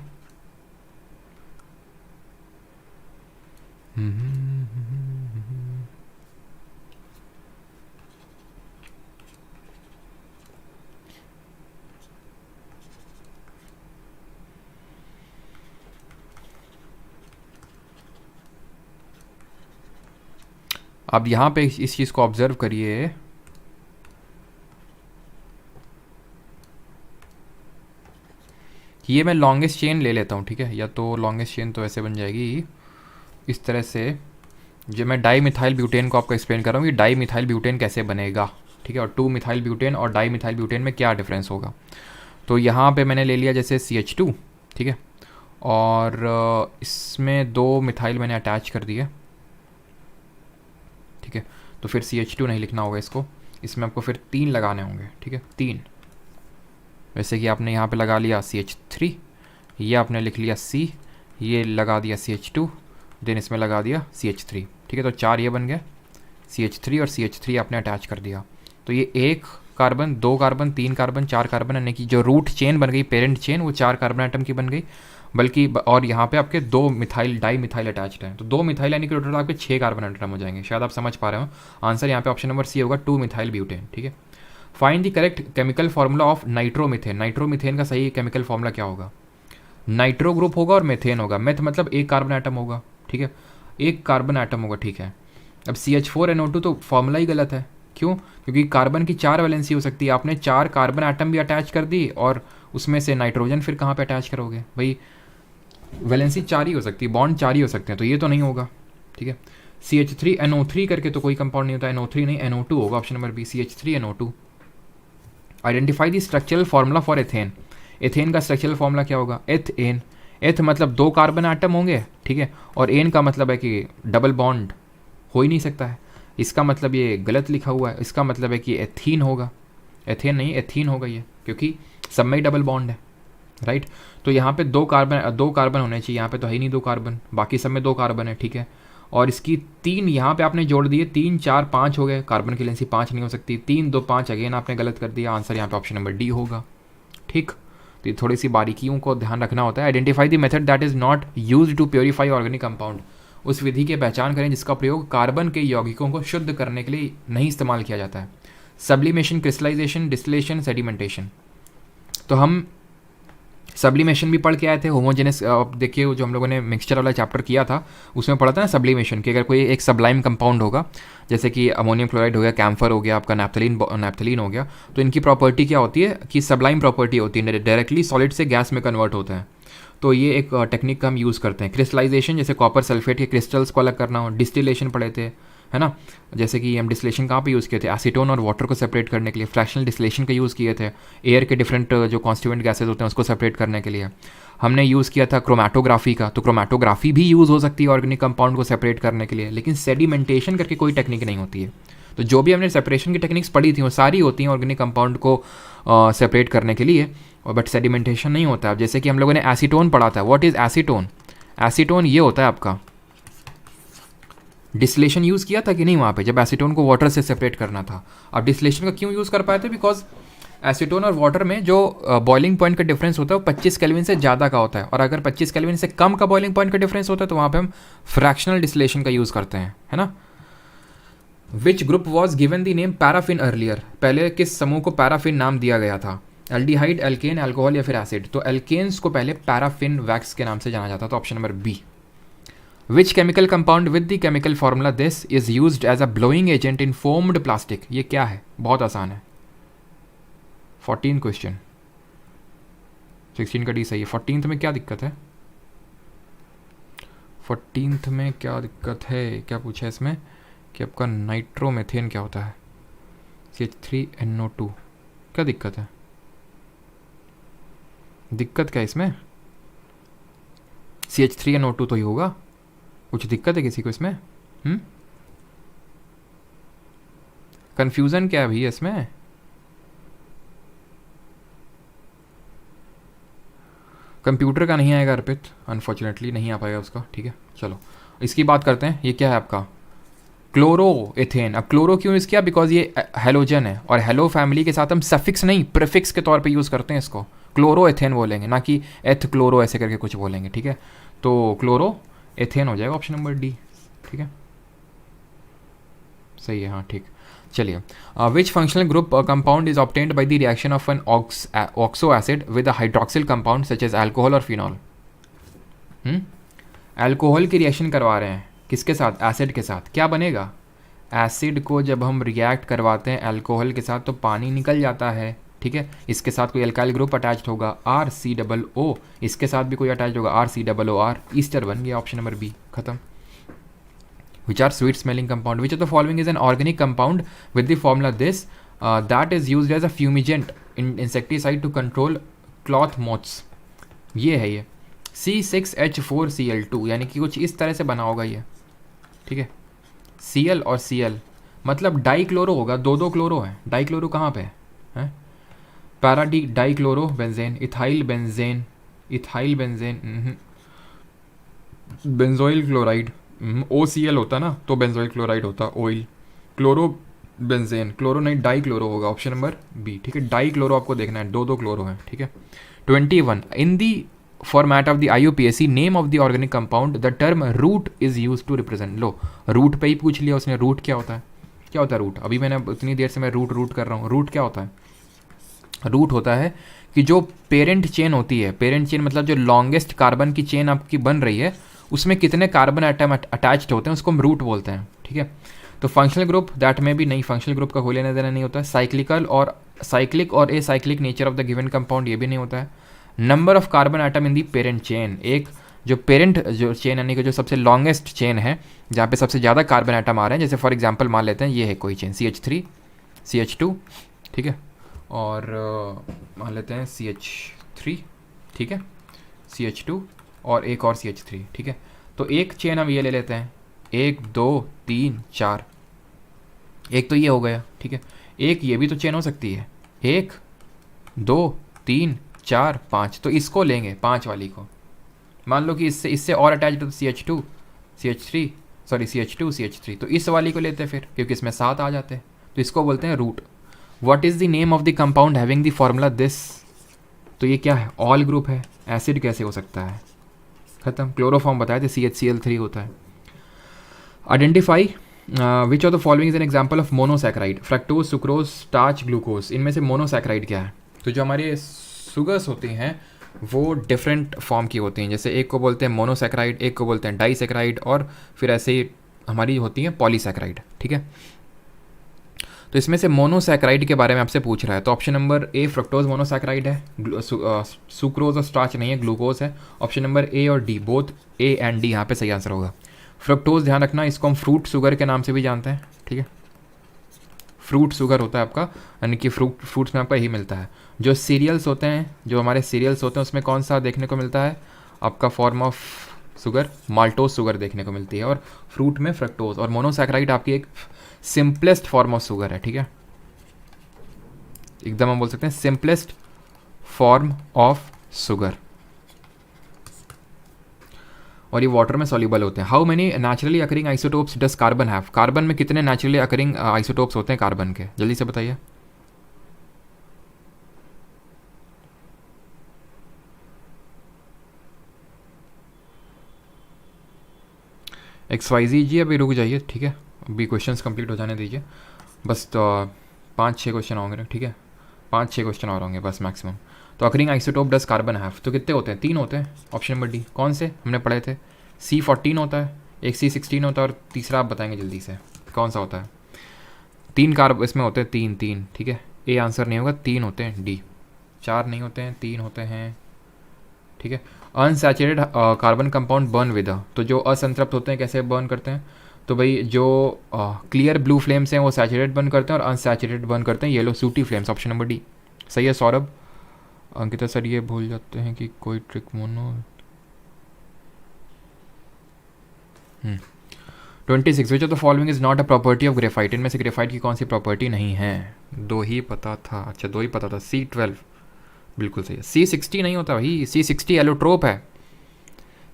[SPEAKER 1] अब यहाँ पे इस चीज़ को ऑब्जर्व करिए, ये मैं लॉन्गेस्ट चेन ले लेता हूँ, ठीक है। या तो लॉन्गेस्ट चेन तो ऐसे बन जाएगी इस तरह से, जो मैं डाई मिथाइल ब्यूटेन को आपको एक्सप्लेन कर रहा हूँ कि डाई मिथाइल ब्यूटेन कैसे बनेगा, ठीक है, और 2 मिथाइल ब्यूटेन और डाई मिथाइल ब्यूटेन में क्या डिफरेंस होगा। तो यहाँ पे मैंने ले लिया जैसे CH2, ठीक है, और इसमें 2 मिथाइल मैंने अटैच कर दिए, ठीक है। तो फिर CH2 नहीं लिखना होगा इसको, इसमें आपको फिर 3 लगाने होंगे, ठीक है, 3। वैसे कि आपने यहाँ पे लगा लिया CH3, ये आपने लिख लिया C, ये लगा दिया CH2, देन इसमें लगा दिया CH3, ठीक है। तो 4 ये बन गए, CH3 और CH3 आपने अटैच कर दिया। तो ये 1 कार्बन, 2 कार्बन, 3 कार्बन, 4 कार्बन, यानी कि जो रूट चेन बन गई, पेरेंट चेन, वो 4 कार्बन आइटम की बन गई। बल्कि और यहाँ पे आपके 2 मिथाइल डाई मिथाइल अटैच्ड हैं, तो 2 मिथाइल यानी कि टोटल आपके 6 कार्बन आइटम हो जाएंगे। शायद आप समझ पा रहे हो। आंसर यहाँ पे ऑप्शन नंबर सी होगा, 2 मिथाइल ब्यूटेन, ठीक है। Find the correct chemical formula of nitromethane. Nitromethane का सही केमिकल फार्मूला क्या होगा? नाइट्रो ग्रुप होगा और मेथेन होगा। मेथ मतलब एक कार्बन आइटम होगा, ठीक है, एक कार्बन आइटम होगा, ठीक है। अब CH4NO2 तो फॉर्मूला ही गलत है। क्यों? क्योंकि कार्बन की 4 वैलेंसी हो सकती है, आपने 4 कार्बन आइटम भी अटैच कर दी और उसमें से नाइट्रोजन फिर कहाँ पे अटैच करोगे भाई? वैलेंसी 4 ही हो सकती है, बॉन्ड 4 ही हो सकते हैं, तो ये तो नहीं होगा, ठीक है। CH3NO3 करके तो कोई कंपाउंड नहीं होता, NO3 नहीं, NO2 होगा option number B, CH3NO2। Identify the structural formula for ethane. Ethane का स्ट्रक्चरल फार्मूला क्या होगा? एन। एथ मतलब 2 कार्बन आइटम होंगे, ठीक है, और एन का मतलब है कि डबल बॉन्ड हो ही नहीं सकता है। इसका मतलब ये गलत लिखा हुआ है, इसका मतलब है कि एथीन होगा, एथेन नहीं एथीन होगा ये, क्योंकि सब में ही डबल बॉन्ड है, राइट। तो यहाँ पे 2 कार्बन होने चाहिए, यहाँ पे तो है ही नहीं 2 कार्बन, बाकी सब में 2 कार्बन है, ठीक है। और इसकी 3 यहाँ पे आपने जोड़ दिए, 3 4 5 हो गए, कार्बन की लेंसी 5 नहीं हो सकती, 3 2 5 अगेन आपने गलत कर दिया। आंसर यहाँ पे ऑप्शन नंबर डी होगा, ठीक। तो ये थोड़ी सी बारीकियों को ध्यान रखना होता है। Identify the method that is not used to purify organic compound. उस विधि की पहचान करें जिसका प्रयोग कार्बन के यौगिकों को शुद्ध करने के लिए नहीं इस्तेमाल किया जाता है। Sublimation, crystallisation, distillation, sedimentation. तो हम सब्लिमेशन भी पढ़ के आए थे। होमोजेनस, अब देखिए जो हम लोगों ने मिक्सचर वाला चैप्टर किया था उसमें पढ़ा था ना सब्लिमेशन, कि अगर कोई एक सब्लाइम कंपाउंड होगा, जैसे कि अमोनियम क्लोराइड हो गया, कैम्फर हो गया, आपका नैप्थलीन हो गया, तो इनकी प्रॉपर्टी क्या होती है कि सब्लाइम प्रॉपर्टी होती है, डायरेक्टली सॉलिड से गैस में कन्वर्ट होता है। तो ये एक टेक्निक का हम यूज़ करते हैं। क्रिस्टलाइजेशन, जैसे कॉपर सल्फेट के क्रिस्टल्स को अलग करना हो। डिस्टिलेशन पढ़े थे, है ना, जैसे कि हम डिस्टिलेशन कहाँ पे यूज़ किए थे? एसीटोन और वाटर को सेपरेट करने के लिए। फ्रैक्शनल डिस्टिलेशन का यूज़ किए थे, एयर के डिफरेंट जो कॉन्स्टिट्यूएंट गैसेज होते हैं उसको सेपरेट करने के लिए। हमने यूज़ किया था क्रोमैटोग्राफी का, तो क्रोमैटोग्राफी भी यूज़ हो सकती है ऑर्गेनिक कंपाउंड को सेपरेट करने के लिए, लेकिन सेडिमेंटेशन करके कोई टेक्निक नहीं होती है। तो जो भी हमने सेपरेशन की टेक्निक्स पढ़ी थी वो सारी होती हैं ऑर्गेनिक कंपाउंड को सेपरेट करने के लिए, और बट सेडिमेंटेशन नहीं होता है। जैसे कि हम लोगों ने एसीटोन पढ़ा था। What is acetone? एसीटोन ये होता है आपका, डिस्टिलेशन यूज़ किया था कि नहीं वहाँ पे, जब एसीटोन को वाटर से सेपरेट करना था। अब डिस्टिलेशन का क्यों यूज़ कर पाए थे? बिकॉज एसीटोन और वाटर में जो बॉइलिंग पॉइंट का डिफरेंस होता है वो 25 केल्विन से ज़्यादा का होता है, और अगर 25 केल्विन से कम का बॉइलिंग पॉइंट का डिफरेंस होता है तो वहाँ पे हम फ्रैक्शनल डिस्टिलेशन का यूज़ करते हैं, है ना। Which group was given the name paraffin earlier? पहले किस समूह को पैराफिन नाम दिया गया था? एल्डिहाइड, एल्केन, एल्कोहल या फिर एसिड? तो एल्केन्स को पहले पैराफिन वैक्स के नाम से जाना जाता था, option number B. Which chemical compound with the chemical formula this is used as a blowing agent in foamed plastic? ये क्या है? बहुत आसान है। 14 क्वेश्चन, 16 का डी सही है। 14th में क्या दिक्कत है? 14th में क्या दिक्कत है? क्या पूछा है इसमें कि आपका नाइट्रोमेथेन क्या होता है? CH3NO2, क्या दिक्कत है? दिक्कत क्या है इसमें? CH3NO2 तो ही होगा, कुछ दिक्कत है किसी को इसमें? कंफ्यूजन क्या है भैया इसमें? कंप्यूटर का नहीं आएगा अर्पित, अनफॉर्चुनेटली नहीं आ पाएगा उसका, ठीक है। चलो इसकी बात करते हैं। ये क्या है आपका? Chloro ethane. अब क्लोरो क्यों यूज़ किया? बिकॉज ये हेलोजन है, और हेलो फैमिली के साथ हम सफिक्स नहीं प्रीफिक्स के तौर पे यूज़ करते हैं इसको। क्लोरो एथेन बोलेंगे, ना कि एथ क्लोरो ऐसे करके कुछ बोलेंगे, ठीक है। तो क्लोरो एथेन हो जाएगा ऑप्शन नंबर डी, ठीक है, सही है, हाँ ठीक। चलिए, which functional group compound is obtained by the reaction of an oxo acid with a hydroxyl compound such as alcohol और फिनॉल। अल्कोहल की रिएक्शन करवा रहे हैं किसके साथ? एसिड के साथ। क्या बनेगा? एसिड को जब हम रिएक्ट करवाते हैं अल्कोहल के साथ तो पानी निकल जाता है, ठीक है। इसके साथ कोई अल्काइल ग्रुप अटैच्ड होगा RCOO, इसके साथ भी कोई अटैच होगा RCOOR, ईस्टर बन गया ऑप्शन नंबर बी, खत्म। Which are sweet smelling compound? Which of the following is an organic compound with the formula this that is used as a fumigant in insecticide to control cloth moths? ये है ये C6H4Cl2, यानी कि कुछ इस तरह से बना होगा ये, ठीक है। Cl और Cl मतलब डाइक्लोरो होगा, दो क्लोरो है। डाइक्लोरो कहाँ पे है? Para di dichloro benzene, ethyl benzene, benzoyl chloride, OCl होता ना तो बेंजोइल क्लोराइड होता, ऑयल। क्लोरो बेंजेन, क्लोरो नहीं डाई क्लोरो होगा, ऑप्शन नंबर बी, ठीक है। डाई क्लोरो आपको देखना है, दो क्लोरो है, ठीक है। 21 in the format of the IUPAC name of the organic compound the term root is use to represent. लो रूट पे ही पूछ लिया उसने, रूट क्या होता है? क्या होता है रूट? अभी मैंने इतनी देर से मैं रूट कर रहा हूँ। रूट क्या होता है? रूट होता है कि जो पेरेंट चेन होती है, पेरेंट चेन मतलब जो लॉन्गेस्ट कार्बन की चेन आपकी बन रही है उसमें कितने कार्बन एटम अटैच्ड होते हैं उसको हम रूट बोलते हैं, ठीक है। तो फंक्शनल ग्रुप दैट में भी नहीं, फंक्शनल ग्रुप का कोई लेना देना नहीं होता है। साइक्लिक और a cyclic nature of the given compound ये भी नहीं होता है। Number of carbon atom in the parent chain, एक जो पेरेंट जो चेन यानी कि जो सबसे लॉन्गेस्ट चेन है जहाँ पे सबसे ज़्यादा कार्बन एटम आ रहे हैं, जैसे फॉर एग्जाम्पल मान लेते हैं ये है कोई चेन CH3 CH2, ठीक है, और मान लेते हैं CH3, ठीक है, CH2 और एक और CH3, ठीक है। तो एक चेन हम ये ले लेते हैं, 1 2 3 4, एक तो ये हो गया, ठीक है। एक ये भी तो चेन हो सकती है, 1 2 3 4 5, तो इसको लेंगे 5 वाली को। मान लो कि इससे और अटैच हो CH2 CH3, तो इस वाली को लेते हैं फिर, क्योंकि इसमें 7 आ जाते हैं, तो इसको बोलते हैं root. What is the name of the compound having the formula this? तो ये क्या है? ऑल ग्रुप है, एसिड कैसे हो सकता है? खत्म। क्लोरोफॉर्म बताए थे CHCl3 होता है। Identify which of the following is an example of monosaccharide? Fructose, sucrose, starch, glucose. इनमें से मोनोसैक्राइड क्या है? तो जो हमारे सुगर्स होती हैं वो डिफरेंट फॉर्म की होती हैं, जैसे एक को बोलते हैं मोनोसैक्राइड, एक को बोलते हैं डाइसैक्राइड, और फिर ऐसे ही हमारी होती हैं पॉलीसैक्राइड, ठीक है। तो इसमें से मोनोसैक्राइड के बारे में आपसे पूछ रहा है, तो ऑप्शन नंबर ए फ्रक्टोज मोनोसैक्राइड है, सुक्रोज और स्टार्च नहीं है, ग्लूकोज है। ऑप्शन नंबर ए और D, both A and D यहाँ पे सही आंसर होगा। फ्रक्टोज ध्यान रखना, इसको हम फ्रूट शुगर के नाम से भी जानते हैं, ठीक है। फ्रूट शुगर होता है आपका, यानी कि फ्रूट्स में आपका यही मिलता है। जो सीरियल्स होते हैं, जो हमारे सीरियल्स होते हैं उसमें कौन सा देखने को मिलता है आपका form of sugar? Maltose sugar देखने को मिलती है, और फ्रूट में फ्रक्टोज। और मोनोसैक्राइड आपकी एक सिंपलेस्ट फॉर्म ऑफ शुगर है, ठीक है, एकदम हम बोल सकते हैं सिंपलेस्ट फॉर्म ऑफ शुगर, और ये वाटर में सॉल्युबल होते हैं। How many naturally occurring isotopes does carbon have? Carbon में कितने नेचुरली अकरिंग आइसोटोप्स होते हैं कार्बन के? जल्दी से बताइए। XYZ जी अभी रुक जाइए, ठीक है, अभी क्वेश्चंस कंप्लीट हो जाने दीजिए, बस तो 5-6 क्वेश्चन होंगे, ठीक है, 5-6 क्वेश्चन और होंगे बस मैक्सिमम। तो occurring isotope does carbon have, तो कितने होते हैं? 3 होते हैं, ऑप्शन नंबर डी। कौन से हमने पढ़े थे? C14 होता है, एक C16 होता है, और तीसरा आप बताएंगे जल्दी से कौन सा होता है? 3 कार्ब इसमें होते हैं, 3, ठीक है। ए आंसर नहीं होगा, 3 होते हैं, डी। 4 नहीं होते हैं, 3 होते हैं, ठीक है। Unsaturated carbon compound burn with, तो जो असंतृप्त होते हैं कैसे बर्न करते हैं? तो भाई जो क्लियर ब्लू फ्लेम्स हैं वो सैचुरेटेड बर्न करते हैं, और अनसैचुरेटेड बर्न करते हैं येलो सूटी फ्लेम्स, ऑप्शन नंबर डी सही है। सौरभ अंकिता सर ये भूल जाते हैं कि कोई trick mono. 26 which of the following is not a property of graphite, इनमें से ग्रेफाइट की कौन सी प्रॉपर्टी नहीं है? दो ही पता था, अच्छा दो ही पता था। C12 बिल्कुल सही है। C60 नहीं होता भाई, C60 एलोट्रोप है।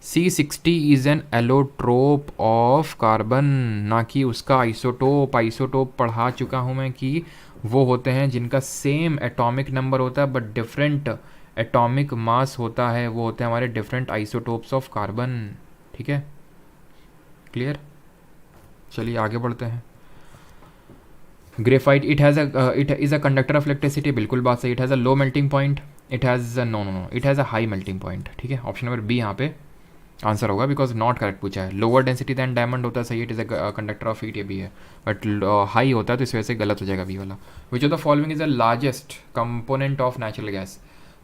[SPEAKER 1] C60 is an allotrope of carbon, ना कि उसका आइसोटोप। आइसोटोप पढ़ा चुका हूँ मैं कि वो होते हैं जिनका सेम एटॉमिक नंबर होता है बट डिफरेंट एटॉमिक मास होता है, वो होते हैं हमारे डिफरेंट आइसोटोप्स ऑफ कार्बन। ठीक है, क्लियर? चलिए आगे बढ़ते हैं। Graphite it is a conductor of electricity, बिल्कुल बात सही। It has a low melting point, it has no no no it has a high melting point. ठीक है, ऑप्शन नंबर बी यहाँ पे आंसर होगा, बिकॉज नॉट करेक्ट पूछा है। लोअर डेंसिटी दैन डायमंड होता है, सही, it is a conductor of heat, ये भी है, बट हाई होता है तो इस वजह से गलत हो जाएगा बी वाला। विच of the following is the largest component of natural gas?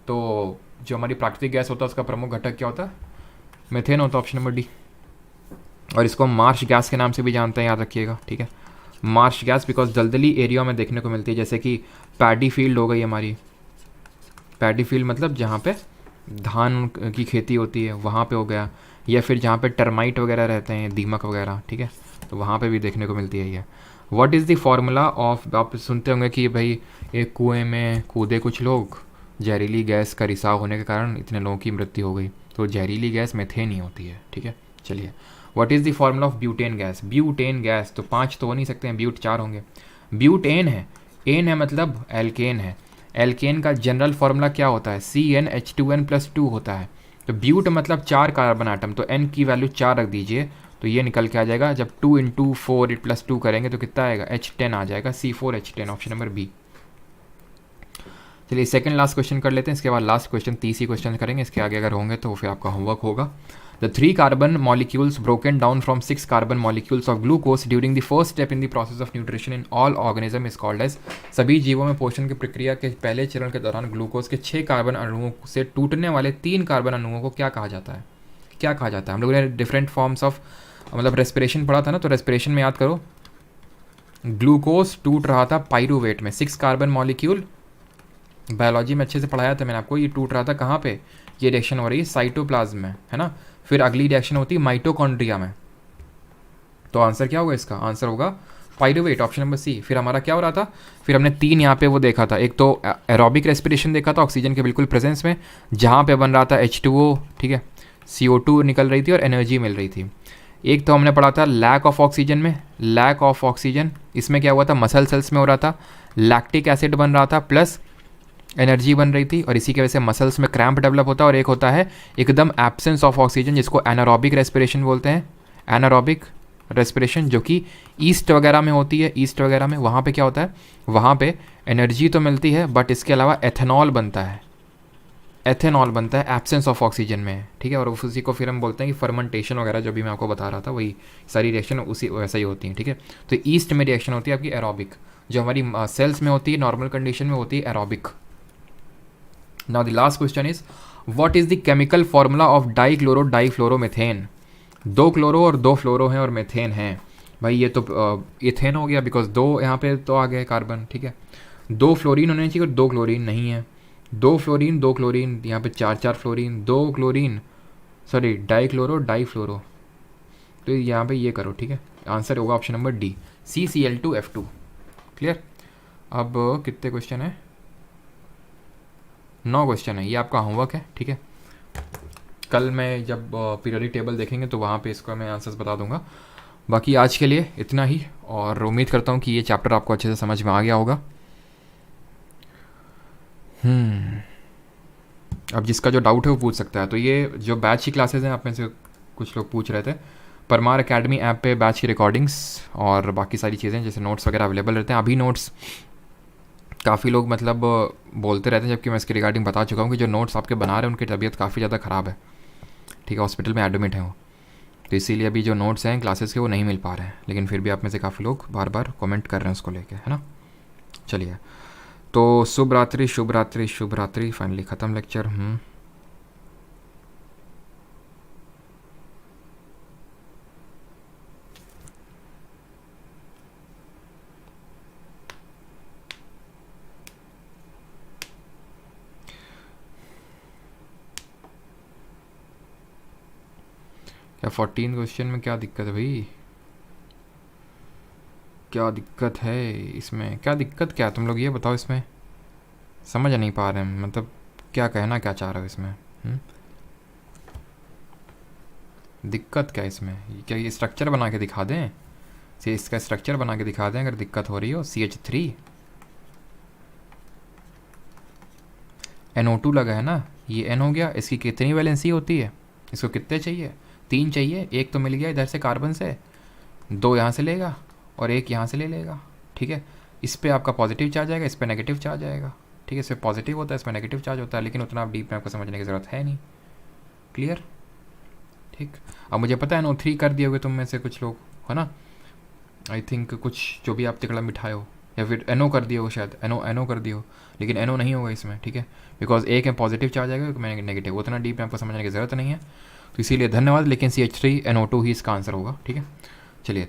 [SPEAKER 1] तो जो हमारी प्राकृतिक गैस होता है उसका प्रमुख घटक क्या होता है? मेथेन होता है, ऑप्शन नंबर डी। और इसको मार्श गैस के नाम से भी जानते हैं, याद रखिएगा। ठीक है, मार्श गैस बिकॉज दलदली एरिया में देखने को मिलती है, जैसे कि पैडी फील्ड हो गई हमारी। पैडी फील्ड मतलब जहाँ पे धान की खेती होती है वहाँ पे हो गया, या फिर जहाँ पे टर्माइट वगैरह रहते हैं, दीमक वगैरह। ठीक है, तो वहाँ पे भी देखने को मिलती है ये। What is the formula of, आप सुनते होंगे कि भाई एक कुएं में कूदे कुछ लोग, जहरीली गैस का रिसाव होने के कारण इतने लोगों की मृत्यु हो गई। तो जहरीली गैस मेथेन ही होती है। ठीक है, चलिए। What is the formula of butane gas? Butane gas तो 5 तो हो नहीं सकते हैं, ब्यूट 4 होंगे। ब्यूटेन है, एन है मतलब एल्केन है। एल्केन का जनरल फार्मूला क्या होता है? CnH2n+2 होता है। तो ब्यूट मतलब 4 कार्बन आटम, तो n की वैल्यू 4 रख दीजिए तो ये निकल के आ जाएगा। जब 2 × 4 +2 करेंगे तो कितना आएगा? H10 आ जाएगा, C4H10, ऑप्शन नंबर बी। चलिए सेकंड लास्ट क्वेश्चन कर लेते हैं, इसके बाद लास्ट क्वेश्चन 30 ही क्वेश्चन करेंगे, इसके आगे अगर होंगे तो फिर आपका होमवर्क होगा। The 3 carbon molecules broken down from 6 carbon molecules of glucose during the first step in the process of nutrition in all organism is called as. सभी जीवों में पोषण की प्रक्रिया के पहले चरण के दौरान ग्लूकोज के 6 कार्बन अणुओं से टूटने वाले 3 कार्बन अणुओं को क्या कहा जाता है? क्या कहा जाता है? हम लोगों ने डिफरेंट फॉर्म्स ऑफ मतलब रेस्पिरेशन पढ़ा था ना, तो रेस्पिरेशन में याद करो, ग्लूकोज टूट रहा था पाइरूवेट में, 6 कार्बन मॉलिक्यूल, बायोलॉजी में अच्छे से पढ़ाया था मैंने आपको। ये टूट रहा था कहाँ पे? ये रिएक्शन हो रही है साइटोप्लाज्म में, है ना। फिर अगली रिएक्शन होती है माइटोकॉन्ड्रिया में। तो आंसर क्या होगा इसका? आंसर होगा पाइरूवेट, ऑप्शन नंबर सी। फिर हमारा क्या हो रहा था? फिर हमने 3 यहाँ पे वो देखा था, एक तो एरोबिक रेस्पिरेशन देखा था ऑक्सीजन के बिल्कुल प्रेजेंस में, जहाँ पे बन रहा था H2O, ठीक है, CO2 निकल रही थी और एनर्जी मिल रही थी। एक तो हमने पढ़ा था लैक ऑफ ऑक्सीजन में, लैक ऑफ ऑक्सीजन, इसमें क्या हुआ था? मसल सेल्स में हो रहा था, लैक्टिक एसिड बन रहा था प्लस एनर्जी बन रही थी, और इसी की वजह से मसल्स में क्रैम्प डेवलप होता है। और एक होता है एकदम एब्सेंस ऑफ ऑक्सीजन, जिसको एनारोबिक रेस्पिरेशन बोलते हैं। एनारोबिक रेस्पिरेशन जो कि ईस्ट वगैरह में होती है, ईस्ट वगैरह में, वहाँ पे क्या होता है? वहाँ पे एनर्जी तो मिलती है बट इसके अलावा एथेनॉल बनता है, एथेनॉल बनता है एब्सेंस ऑफ ऑक्सीजन में। ठीक है, और उसी को फिर हम बोलते हैं कि फर्मेंटेशन वगैरह, जो भी मैं आपको बता रहा था वही सारी रिएक्शन उसी वैसा ही होती हैं। ठीक है, तो ईस्ट में रिएक्शन होती है आपकी एरोबिक, जो हमारी सेल्स में होती है नॉर्मल कंडीशन में होती है aerobic. Now the last question is what is the chemical formula of dichloro difluoromethane? 2 chloro और 2 फ्लोरो हैं और मेथेन है। भाई ये तो इथेन हो गया, बिकॉज 2 यहाँ पे तो आ गए कार्बन। ठीक है, 2 फ्लोरीन होने चाहिए और 2 क्लोरीन नहीं है। 2 फ्लोरीन 2 क्लोरीन, यहाँ पे 4 फ्लोरीन, 2 क्लोरीन, सॉरी डाइक्लोरो डाइफ्लोरो, तो यहाँ पे ये करो। ठीक है, आंसर होगा option number D, CCl2F2। Clear? अब कितने क्वेश्चन है? 9 क्वेश्चन है, ये आपका होमवर्क है। ठीक है, कल मैं जब पीरियडिक टेबल देखेंगे तो वहाँ पे इसका मैं आंसर्स बता दूंगा। बाकी आज के लिए इतना ही, और उम्मीद करता हूँ कि ये चैप्टर आपको अच्छे से समझ में आ गया होगा। अब जिसका जो डाउट है वो पूछ सकता है। तो ये जो बैच की क्लासेस हैं, आप में से कुछ लोग पूछ रहे थे, परमार एकेडमी ऐप पे बैच की रिकॉर्डिंग्स और बाकी सारी चीज़ें जैसे नोट्स वगैरह अवेलेबल रहते हैं। अभी नोट्स काफ़ी लोग मतलब बोलते रहते हैं, जबकि मैं इसके रिगार्डिंग बता चुका हूँ कि जो नोट्स आपके बना रहे हैं उनकी तबीयत काफ़ी ज़्यादा ख़राब है। ठीक है, हॉस्पिटल में एडमिट हैं वो, तो इसीलिए अभी जो नोट्स हैं क्लासेस के वो नहीं मिल पा रहे हैं। लेकिन फिर भी आप में से काफ़ी लोग बार बार कमेंट कर रहे हैं उसको लेके, है ना। चलिए, तो शुभ रात्रि शुभ रात्रि शुभ रात्रि, फाइनली ख़त्म लेक्चर। या 14 क्वेश्चन में क्या दिक्कत है भाई? क्या दिक्कत है इसमें? क्या दिक्कत क्या है? तुम लोग ये बताओ, इसमें समझ नहीं पा रहे हैं, मतलब क्या कहना क्या चाह रहे हो इसमें? दिक्कत क्या है इसमें? क्या ये स्ट्रक्चर बना के दिखा दें? से इसका स्ट्रक्चर बना के दिखा दें अगर दिक्कत हो रही हो। CH3 NO2 लगा है ना, ये N हो गया। इसकी कितनी वैलेंसी होती है? इसको कितने चाहिए? 3 चाहिए। एक तो मिल गया इधर से कार्बन से, 2 यहाँ से लेगा और 1 यहाँ से ले लेगा। ठीक है, इस पर आपका पॉजिटिव चार्ज आएगा, इस पर नेगेटिव चार्ज आएगा। ठीक है, इस पर पॉजिटिव होता है, इस पर नेगेटिव चार्ज होता है, लेकिन उतना आप डीप में आपको समझने की ज़रूरत है नहीं। क्लियर? ठीक। अब मुझे पता है NO3 कर दिए होगे तुम में से कुछ लोग, है ना? आई थिंक कुछ जो भी आप तिकड़ा मिठाए हो, या फिर NO कर दिए हो, शायद NO कर दिए हो, लेकिन NO नहीं होगा इसमें। ठीक है, बिकॉज एक में पॉजिटिव चार्ज आएगा, एक में नेगेटिव। उतना डीप में आपको समझने की ज़रूरत नहीं है, तो इसीलिए धन्यवाद। लेकिन CH3NO2 ही इसका आंसर होगा। ठीक है, चलिए।